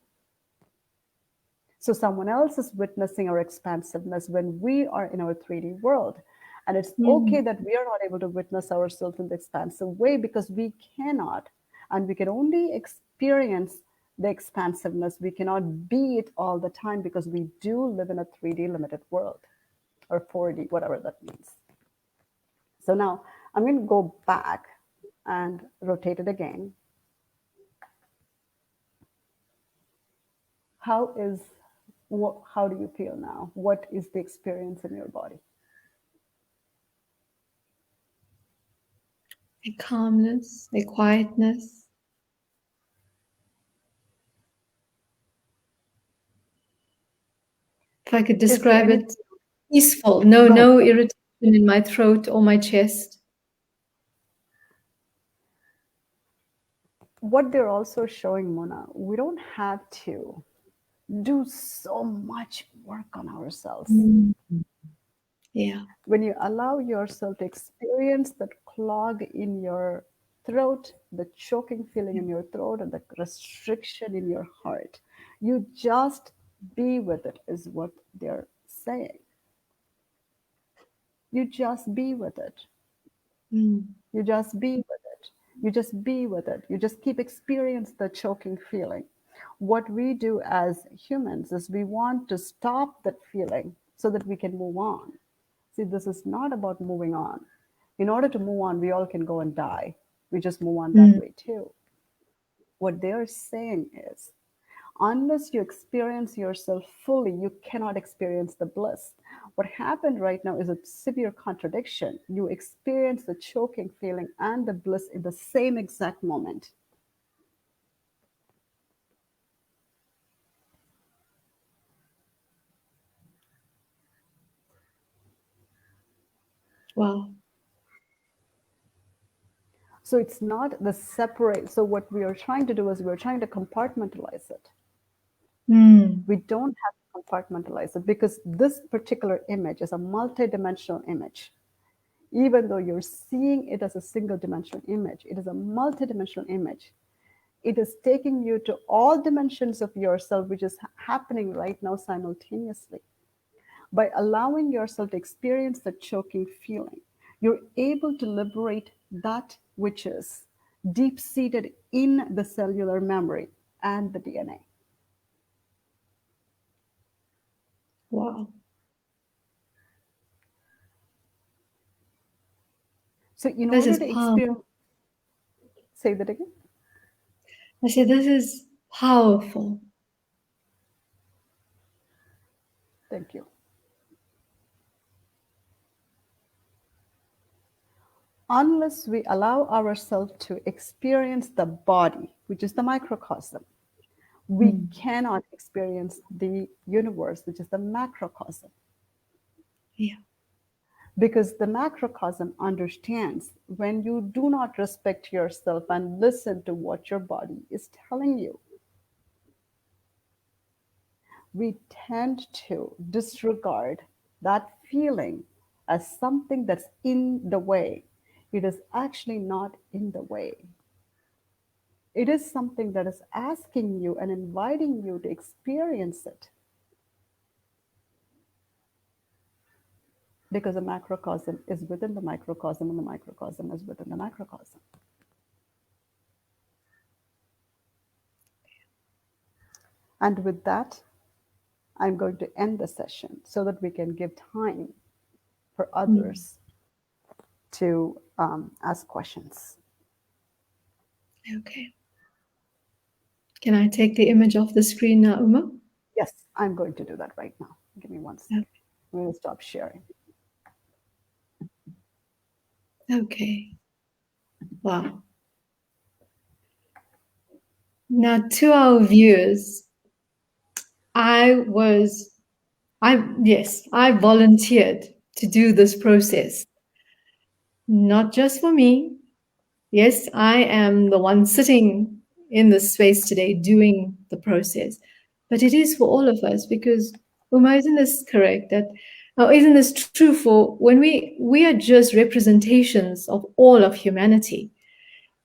So someone else is witnessing our expansiveness when we are in our 3D world. And it's okay Mm. that we are not able to witness ourselves in the expansive way because we cannot. And we can only experience the expansiveness. We cannot be it all the time because we do live in a 3D limited world or 4D, whatever that means. So now I'm going to go back and rotate it again. How is how do you feel now? What is the experience in your body? A calmness, a quietness. If I could Is there describe anything? it, peaceful. No, Go ahead. no irritation in my throat or my chest. What they're also showing, Mona, we don't have to do so much work on ourselves. Mm. Yeah. When you allow yourself to experience that clog in your throat, the choking feeling in your throat, and the restriction in your heart, you just be with it, is what they're saying. You just be with it. Mm. You just be with it. You just be with it. You just keep experience the choking feeling. What we do as humans is we want to stop that feeling so that we can move on. See, this is not about moving on. In order to move on, we all can go and die. We just move on that Mm. way too. What they're saying is unless you experience yourself fully, you cannot experience the bliss. What happened right now is a severe contradiction. You experience the choking feeling and the bliss in the same exact moment. Wow. So it's not the separate. So what we are trying to do is we're trying to compartmentalize it. Mm. We don't have to compartmentalize it because this particular image is a multidimensional image. Even though you're seeing it as a single dimensional image, it is a multidimensional image. It is taking you to all dimensions of yourself, which is happening right now simultaneously. By allowing yourself to experience the choking feeling, you're able to liberate that which is deep seated in the cellular memory and the DNA. Wow. So, in This order is to powerful. experience, say that again. I said, this is powerful. Thank you. Unless we allow ourselves to experience the body, which is the microcosm, we Mm. cannot experience the universe, which is the macrocosm. Yeah. Because the macrocosm understands when you do not respect yourself and listen to what your body is telling you, we tend to disregard that feeling as something that's in the way. It is actually not in the way. It is something that is asking you and inviting you to experience it, because a macrocosm is within the microcosm and the microcosm is within the macrocosm. And with that, I'm going to end the session so that we can give time for Mm. others to ask questions. Okay. Can I take the image off the screen now, Uma? Yes, I'm going to do that right now. Give me 1 second. I'm going to stop sharing. Okay. Wow. Now, to our viewers, I was, yes, I volunteered to do this process, not just for me. Yes, I am the one sitting in this space today doing the process, but it is for all of us because, Uma, isn't this correct? That isn't this true for when we are just representations of all of humanity?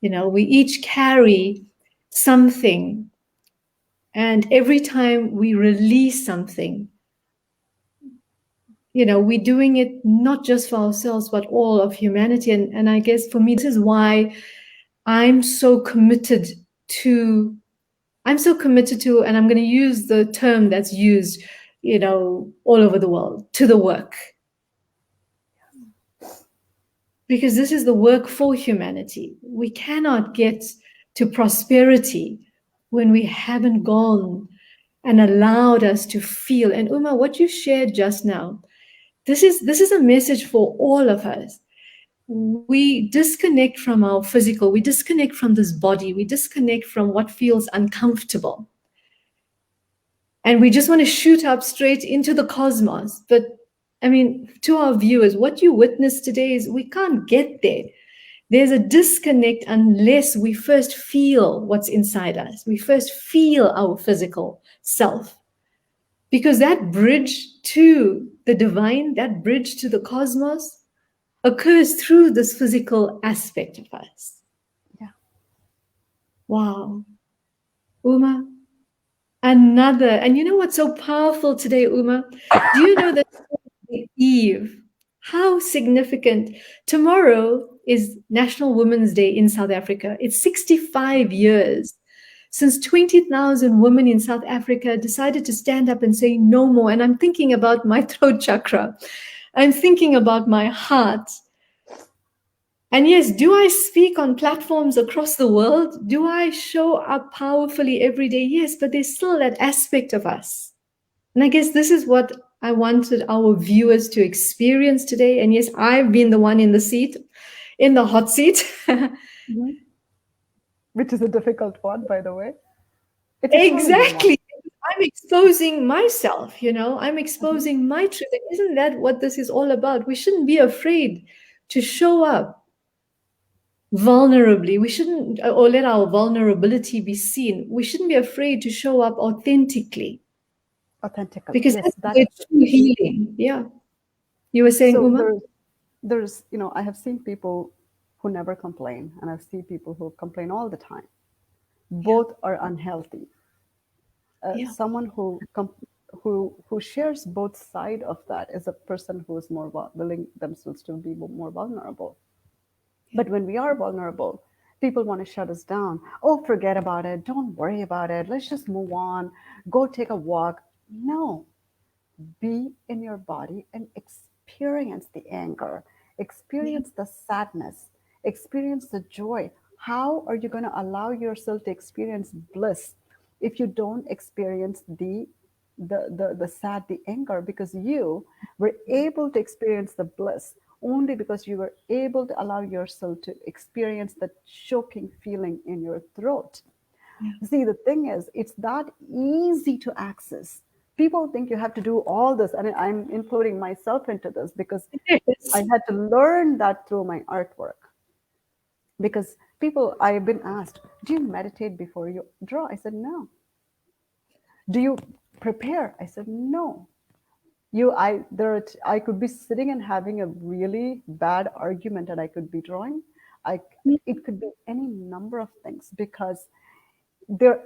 You know, we each carry something, and every time we release something, you know, we're doing it not just for ourselves, but all of humanity. And I guess for me, this is why I'm so committed to, and I'm going to use the term that's used, you know, all over the world, to the work. Because this is the work for humanity. We cannot get to prosperity when we haven't gone and allowed us to feel. And Uma, what you shared just now, this is a message for all of us. We disconnect from our physical, we disconnect from this body, we disconnect from what feels uncomfortable. And we just want to shoot up straight into the cosmos. But I mean, to our viewers, what you witnessed today is we can't get there. There's a disconnect unless we first feel what's inside us. We first feel our physical self. Because that bridge to the divine, that bridge to the cosmos, occurs through this physical aspect of us. Yeah. Wow. Uma, another. And you know what's so powerful today, Uma? Do you know that Eve, how significant? Tomorrow is National Women's Day in South Africa. It's 65 years since 20,000 women in South Africa decided to stand up and say no more. And I'm thinking about my throat chakra. I'm thinking about my heart. And yes, do I speak on platforms across the world? Do I show up powerfully every day? Yes, but there's still that aspect of us. And I guess this is what I wanted our viewers to experience today. And yes, I've been the one in the seat, in the hot seat. Mm-hmm. Which is a difficult one, by the way. It's a challenging one. Exactly. I'm exposing myself, you know, I'm Mm-hmm. exposing my truth. And isn't that what this is all about? We shouldn't be afraid to show up vulnerably. We shouldn't, or let our vulnerability be seen. We shouldn't be afraid to show up authentically Authentically. because Yes, that's that where is the true key. healing. Yeah. You were saying, So Uma? there's, I have seen people who never complain, and I've seen people who complain all the time. Yeah. Both are unhealthy. Yeah. Someone who shares both side of that is a person who is more willing themselves to be more vulnerable. Yeah. But when we are vulnerable, people want to shut us down. Oh, forget about it. Don't worry about it. Let's just move on. Go take a walk. No, be in your body and experience the anger, Yeah. experience the sadness, experience the joy. How are you going to allow yourself to experience bliss if you don't experience the sad, the anger? Because you were able to experience the bliss only because you were able to allow yourself to experience the choking feeling in your throat. Yeah. See, the thing is, it's that easy to access. People think you have to do all this, and I'm including myself into this because I Yes. had to learn that through my artwork. Because people, I've been asked, do you meditate before you draw? I said, no. Do you prepare? I said, no. I could be sitting and having a really bad argument, and I could be drawing. I, it could be any number of things because there,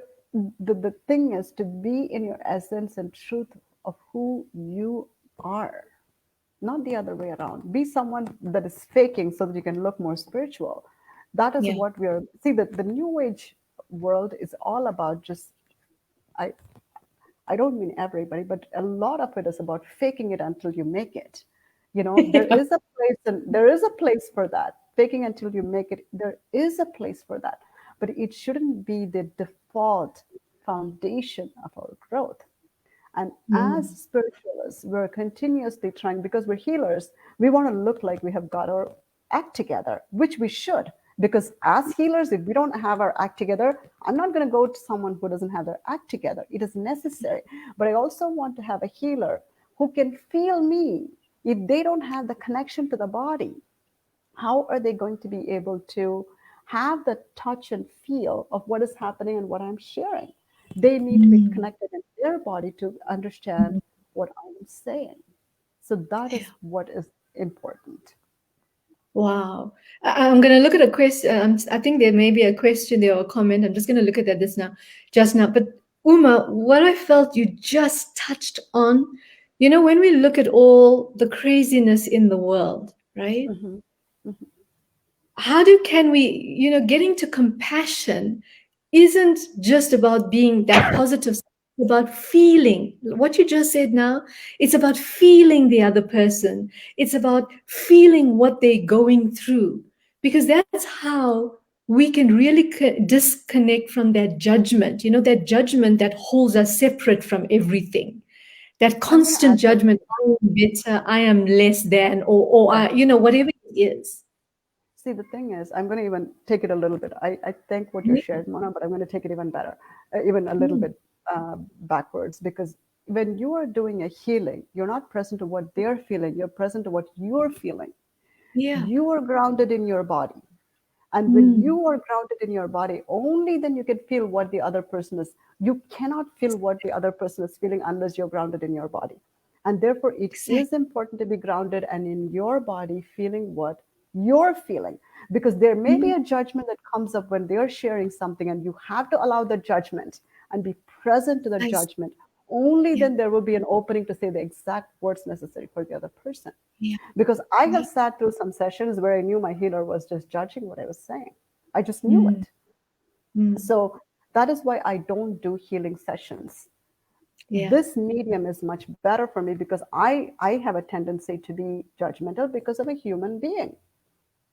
the thing is to be in your essence and truth of who you are, not the other way around. Be someone that is faking so that you can look more spiritual. That is Yeah. what we are. See, the new age world is all about just. I I don't mean everybody, but a lot of it is about faking it until you make it. There Yeah. is a place, and there is a place for that. Faking until you make it, there is a place for that. But it shouldn't be the default foundation of our growth. And as Mm. spiritualists, we're continuously trying, because we're healers, we want to look like we have got our act together, which we should. Because as healers, if we don't have our act together, I'm not going to go to someone who doesn't have their act together. It is necessary. But I also want to have a healer who can feel me. If they don't have the connection to the body, how are they going to be able to have the touch and feel of what is happening and what I'm sharing? They need to be Mm. connected in their body to understand what I'm saying. So that Yeah. is what is important. Wow. I'm going to look at a question. I think there may be a question there or a comment. I'm just going to look at that just now. But Uma, what I felt you just touched on, when we look at all the craziness in the world, right? Hmm. Can we, getting to compassion isn't just about being that positive, it's about feeling what you just said now. It's about feeling the other person. It's about feeling what they're going through, because that's how we can really disconnect from that judgment, that judgment that holds us separate from everything, that I'm going to constant add something. judgment. I am better, I am less than, or Yeah. whatever it is. See, the thing is, I'm going to even take it a little bit. I think what you Yeah. shared, Mona, but I'm going to take it even better, even a little Mm. bit backwards. Because when you are doing a healing, you're not present to what they're feeling, you're present to what you're feeling. Yeah. You are grounded in your body. And when Mm. you are grounded in your body, only then you can feel what the other person is. You cannot feel what the other person is feeling unless you're grounded in your body. And therefore, it Exactly. is important to be grounded and in your body feeling what you're feeling. Because there may be Mm. a judgment that comes up when they're sharing something, and you have to allow the judgment and be present to the I see. judgment. Only Yeah. then there will be an opening to say the exact words necessary for the other person. Yeah. Because I have Yeah. sat through some sessions where I knew my healer was just judging what I was saying. I just knew Mm. it. Mm. So that is why I don't do healing sessions. Yeah. This medium is much better for me because I have a tendency to be judgmental because I'm a human being.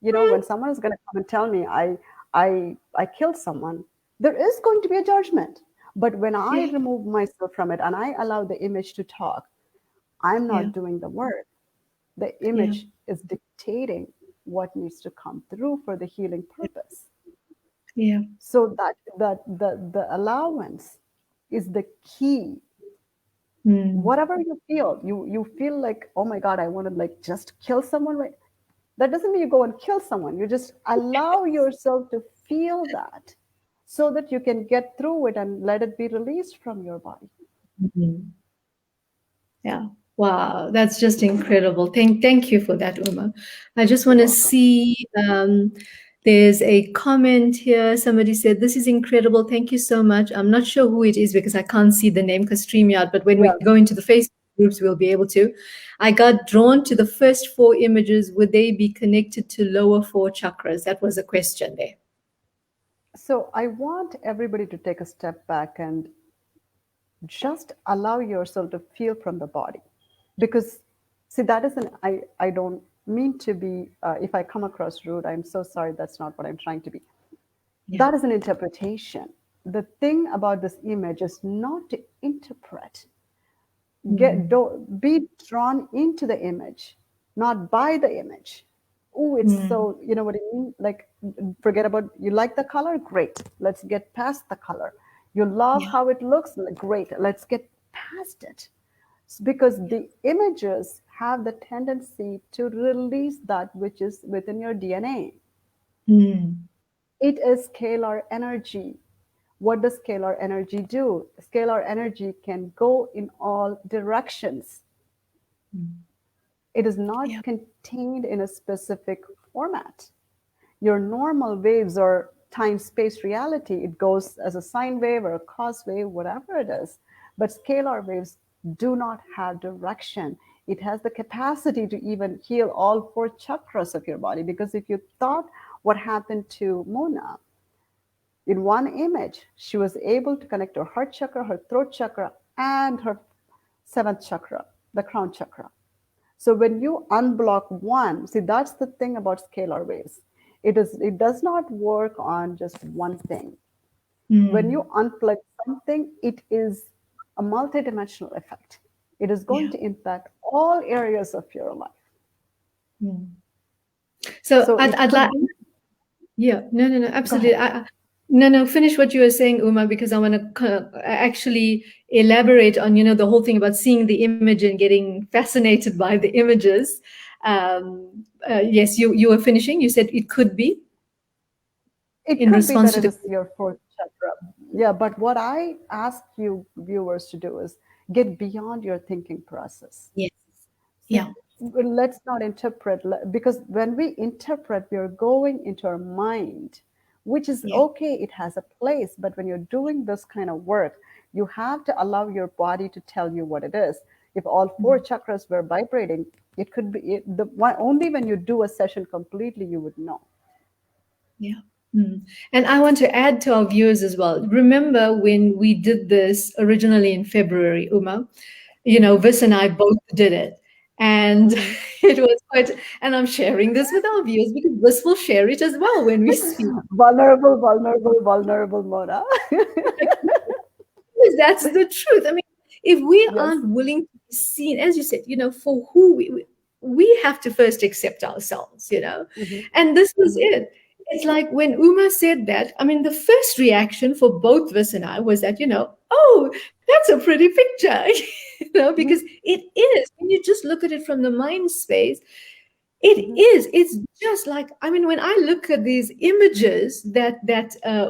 When someone is going to come and tell me I killed someone, there is going to be a judgment. But when I Yeah. remove myself from it and I allow the image to talk, I'm Yeah. not doing the work. The Yeah. image is dictating what needs to come through for the healing purpose. Yeah. So that the allowance is the key. Mm. Whatever you feel, you feel like, oh my God, I want to like just kill someone, right? That doesn't mean you go and kill someone. You just allow yourself to feel that so that you can get through it and let it be released from your body. Mhm. Yeah. Wow, that's just incredible. Thank you for that, Uma. I just You're want to welcome. see. There's a comment here. Somebody said, "This is incredible. Thank you so much." I'm not sure who it is because I can't see the name because StreamYard. But when we Yeah. go into the Facebook groups, we'll be able to. I got drawn to the first four images. Would they be connected to lower four chakras? That was a question there. So I want everybody to take a step back and just allow yourself to feel from the body, because see, that is an I don't mean to be, if I come across rude, I'm so sorry, that's not what I'm trying to be. Yeah. That is an interpretation. The thing about this image is not to interpret. Get Mm. don't be drawn into the image, not by the image. Oh, it's Mm. so, you know what I mean? Like, forget about, you like the color? Great. Let's get past the color. You love Yeah. how it looks? Great. Let's get past it. Because Yeah. the images have the tendency to release that which is within your DNA. Mm. It is scalar energy. What does scalar energy do? Scalar energy can go in all directions. Mm. It is not Yeah. contained in a specific format. Your normal waves are time space reality, it goes as a sine wave or a cos wave, whatever it is. But scalar waves do not have direction. It has the capacity to even heal all four chakras of your body. Because if you thought what happened to Mona, in one image, she was able to connect her heart chakra, her throat chakra, and her seventh chakra, the crown chakra. So when you unblock one, see, that's the thing about scalar waves. It does not work on just one thing. When you Mm. unplug something, it is a multidimensional effect. It is going Yeah. to impact all areas of your life. Mm. So So it I'd could like, be, yeah, no, no, no, go absolutely. ahead. No, no, finish what you were saying, Uma, because I want to actually elaborate on, the whole thing about seeing the image and getting fascinated by the images. Yes, you were finishing. You said it could be It in could be response that to it the, is your fourth chakra. Yeah, but what I ask you viewers to do is get beyond your thinking process. yes, See, yeah, let's not interpret, because when we interpret, we are going into our mind, which is yeah, okay, it has a place. But when you're doing this kind of work, you have to allow your body to tell you what it is. If all four mm, chakras were vibrating, it could be the one, only when you do a session completely you would know. yeah. Mm. And I want to add to our viewers as well. Remember when we did this originally in February, Uma? Vis and I both did it. And Mhm. it was quite, and I'm sharing this with our viewers because Vis will share it as well when we speak. Vulnerable, vulnerable, vulnerable, Mona. Because that's the truth. I mean, if we Yes. aren't willing to be seen, as you said, for who we have to first accept ourselves. Hmm. And this was Hmm. it. It's like when Uma said that, I mean, the first reaction for both Vis and I was that, oh, that's a pretty picture, because Hmm. it is. When you just look at it from the mind space, it Hmm. is. It's just like, I mean, when I look at these images that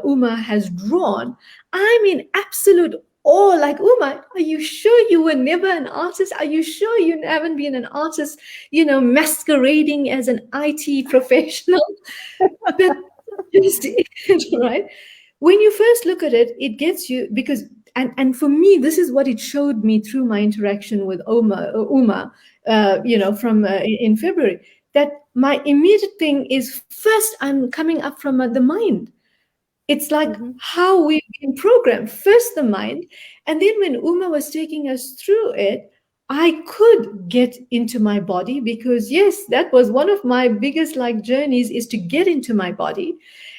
Uma has drawn, I'm in absolute awe. Like, Uma, are you sure you were never an artist? Are you sure you haven't been an artist, masquerading as an IT professional? But just right when you first look at it, it gets you because and for me, this is what it showed me through my interaction with from in February, that my immediate thing is first I'm coming up from the mind. It's like Hmm. how we've been programmed. First, the mind. And then when Uma was taking us through it, I could get into my body because, yes, that was one of my biggest like journeys is to get into my body.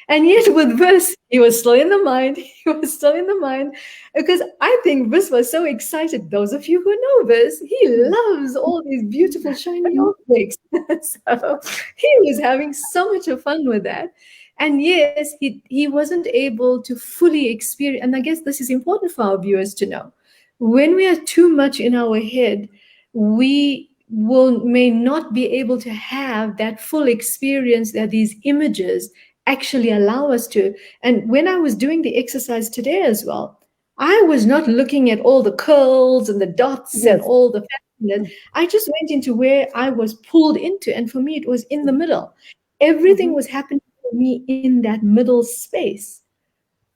And yet, Hmm. with Vis, he was still in the mind. He was still in the mind because I think Vis was so excited. Those of you who know Vis, he loves all these beautiful, shiny objects. So he was having so much of fun with that. And yes, he wasn't able to fully experience, and I guess this is important for our viewers to know. When we are too much in our head, we will may not be able to have that full experience that these images actually allow us to. And when I was doing the exercise today as well, I was not looking at all the curls and the dots and Yes. all the fatness. I just went into where I was pulled into, and for me it was in the middle. Everything Hmm. was happening for me in that middle space.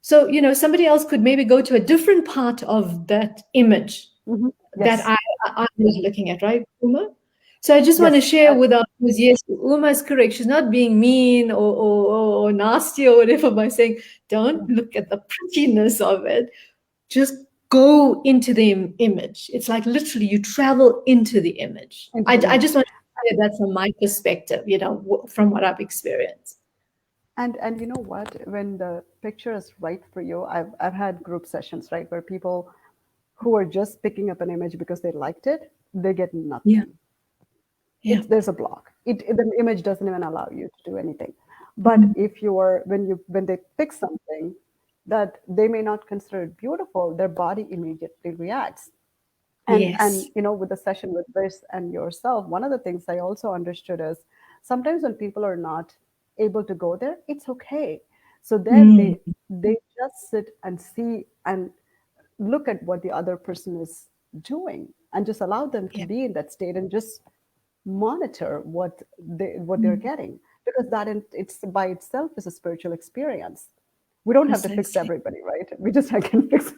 So, somebody else could maybe go to a different part of that image Hmm. that Yes. I was looking at, right, Uma? So I just want to Yes. share with our viewers, yes, Uma is correct. She's not being mean or nasty or whatever by saying, don't look at the prettiness of it. Just go into the image. It's like literally you travel into the image. Into I, the I image. just want to share that from my perspective, from what I've experienced. And you know what? When the picture is right for you, I've had group sessions, right, where people who are just picking up an image because they liked it, they get Yeah, nothing. yeah. There's a block. The image doesn't even allow you to do anything. But Mhm. if you are when they pick something that they may not consider it beautiful, their body immediately reacts. And Yes. with the session with Vish and yourself, one of the things I also understood is sometimes when people are not able to go there, it's okay. So then Mm, they just sit and see and look at what the other person is doing and just allow them to yeah. be in that state and just monitor what they're Mm, getting, because it's by itself is a spiritual experience. We don't have to fix Precisely. everybody, right? We just I can fix.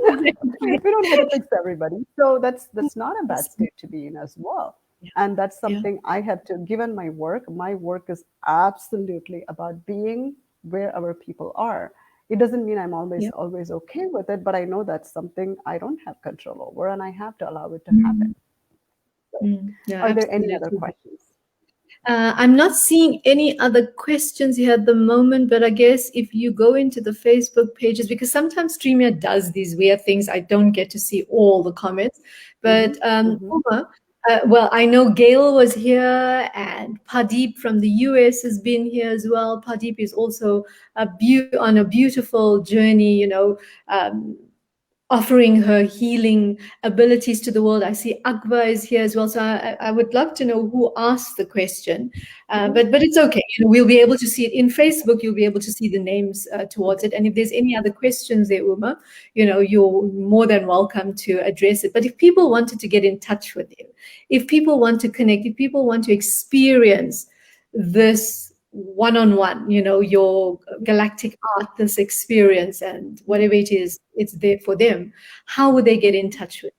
Exactly. We don't have to fix everybody. So that's not a bad Yes. state to be in as well. Yeah. And that's Yeah. something I have to, given my work is absolutely about being where our people are. It doesn't mean I'm Yeah. always okay with it, but I know that's something I don't have control over and I have to allow it to happen. Mm, So, mm. Yeah, are there any other absolutely. questions? I'm not seeing any other questions here at the moment, but I guess if you go into the Facebook pages, because sometimes StreamYard does these weird things, I don't get to see all the comments. Mm-hmm, But mm-hmm, Uma, well, I know Gail was here, and Pradeep from the US has been here as well. Pradeep is also on a beautiful journey, um, offering her healing abilities to the world. I see Akbar is here as well. So I would love to know who asked the question. mm-hmm, But it's okay. We'll be able to see it in Facebook. You'll be able to see the names towards it. And if there's any other questions there, Uma, you're more than welcome to address it. But if people wanted to get in touch with you, if people want to connect, if people want to experience this one-on-one, your galactic art, this experience, and mm-hmm. whatever it is, it's there for them. How would they get in touch with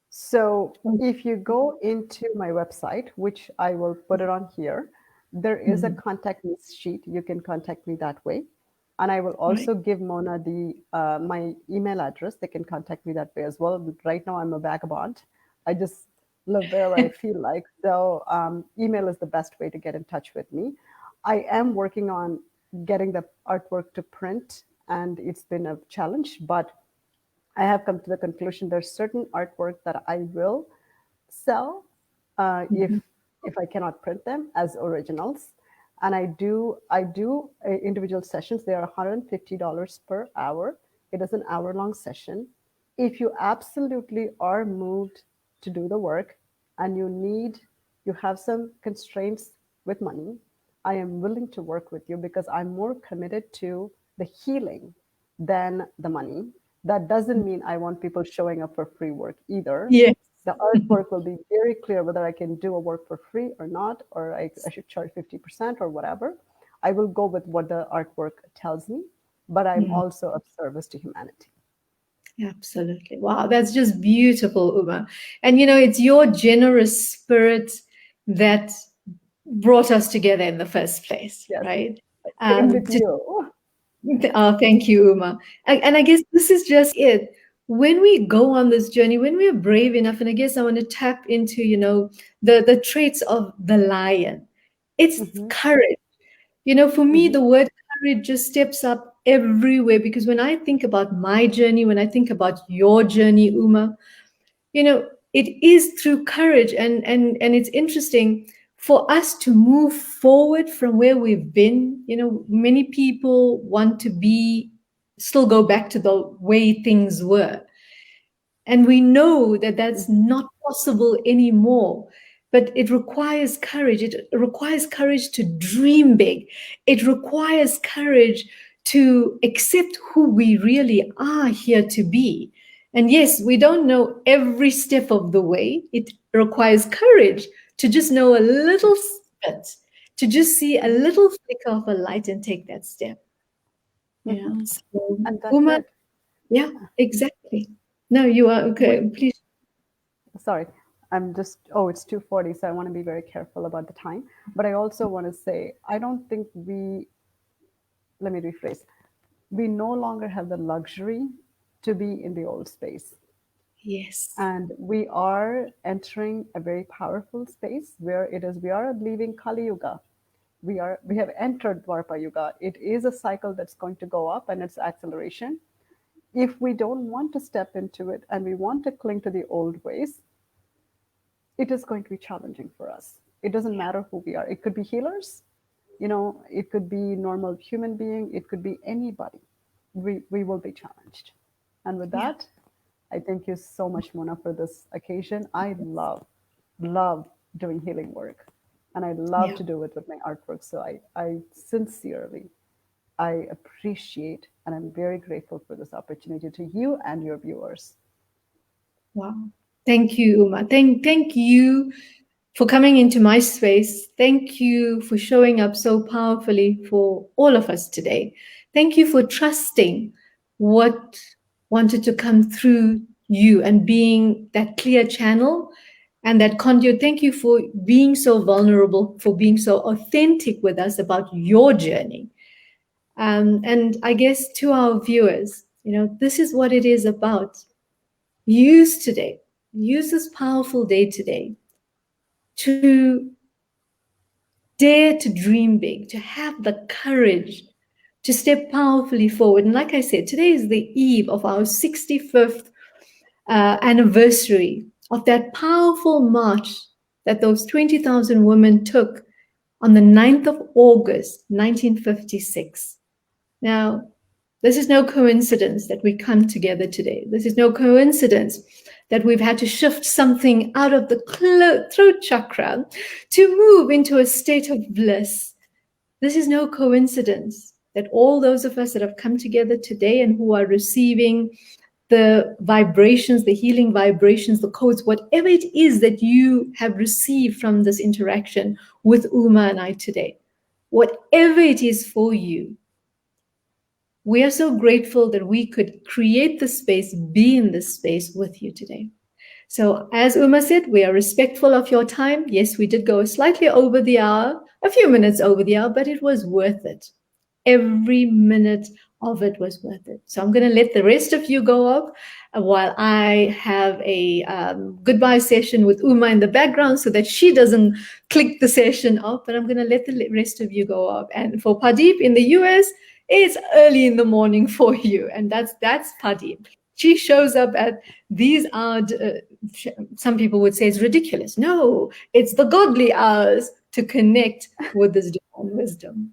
So you? if you go into my website, which I will put it on here, there is a Mhm. contact me sheet. You can contact me that way. And I will Right. also give Mona the my email address. They can contact me that way as well. But right now, I'm a vagabond. I just live wherever I feel like. So email is the best way to get in touch with me. I am working on getting the artwork to print, and it's been a challenge, but I have come to the conclusion there's certain artwork that I will sell Mhm. if I cannot print them as originals. And I do individual sessions. They are $150 per hour. It is an hour long session. If you absolutely are moved to do the work and you have some constraints with money, I am willing to work with you because I'm more committed to the healing than the money. That doesn't mean I want people showing up for free work either. Yes. The artwork will be very clear whether I can do a work for free or not, or I should charge 50% or whatever. I will go with what the artwork tells me, but I'm Mm, also of service to humanity. absolutely. Wow, that's just beautiful, Uma. And it's your generous spirit that brought us together in the first place, Yes. right? Same with To you. Oh, thank you, Uma. And I guess this is just it. When we go on this journey, when we're brave enough, and I guess I want to tap into, the traits of the lion. It's Hmm. courage. For me, Hmm. the word courage just steps up everywhere because when I think about my journey, when I think about your journey, Uma, it is through courage, and it's interesting for us to move forward from where we've been. Many people want to be still go back to the way things were, and we know that that's Hmm. not possible anymore. But it requires courage. It requires courage to dream big. It requires courage to accept who we really are here to be. And yes, we don't know every step of the way. It requires courage to just know a little bit, to just see a Hmm. little flicker of a light and take that step. Hmm. So, And that's Uma, it. yeah, exactly. No, you are We, okay. Please. sorry, I'm just, oh, it's 2:40, so I want to be very careful about the time. But I also want to say, I don't think let me rephrase, we no longer have the luxury to be in the old space. Yes. And we are entering a very powerful space where it is we are leaving Kali Yuga. We have entered Dwarpa Yuga. It is a cycle that's going to go up and it's acceleration. If we don't want to step into it and we want to cling to the old ways, it is going to be challenging for us. It doesn't Yeah. matter who we are. It could be healers, it could be normal human being, it could be anybody. We will be challenged. And with Yeah. that, I thank you so much, Mona, for this occasion. I love doing healing work, and I love Yeah. to do it with my artwork. So I sincerely, I appreciate and I'm very grateful for this opportunity to you and your viewers. Wow. Thank you, Uma. Thank you for coming into my space. Thank you for showing up so powerfully for all of us today. Thank you for trusting what wanted to come through you and being that clear channel and that conduit. Thank you for being so vulnerable, for being so authentic with us about your journey. And I guess to our viewers, this is what it is about. Use today, use this powerful day today to dare to dream big, to have the courage to step powerfully forward. And like I said, today is the eve of our 65th anniversary of that powerful march that those 20,000 women took on the 9th of August, 1956. Now, this is no coincidence that we come together today. This is no coincidence that we've had to shift something out of the throat chakra to move into a state of bliss. This is no coincidence that all those of us that have come together today and who are receiving the vibrations, the healing vibrations, the codes, whatever it is that you have received from this interaction with Uma and I today, whatever it is for you, we are so grateful that we could create the space, be in this space with you today. So as Uma said, we are respectful of your time. Yes, we did go slightly over the hour, a few minutes over the hour, but it was worth it. Every minute of it was worth it. So I'm going to let the rest of you go off while I have a goodbye session with Uma in the background so that she doesn't click the session off, but I'm going to let the rest of you go off. And for Pradeep in the US, it's early in the morning for you. And that's Pradeep. She shows up at these hours. Some people would say it's ridiculous. No, it's the godly hours to connect with this divine wisdom.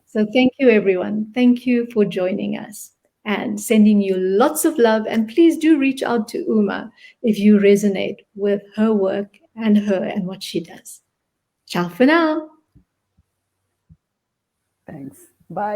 So thank you, everyone. Thank you for joining us and sending you lots of love. And please do reach out to Uma if you resonate with her work and her and what she does. Ciao for now. Thanks. Bye.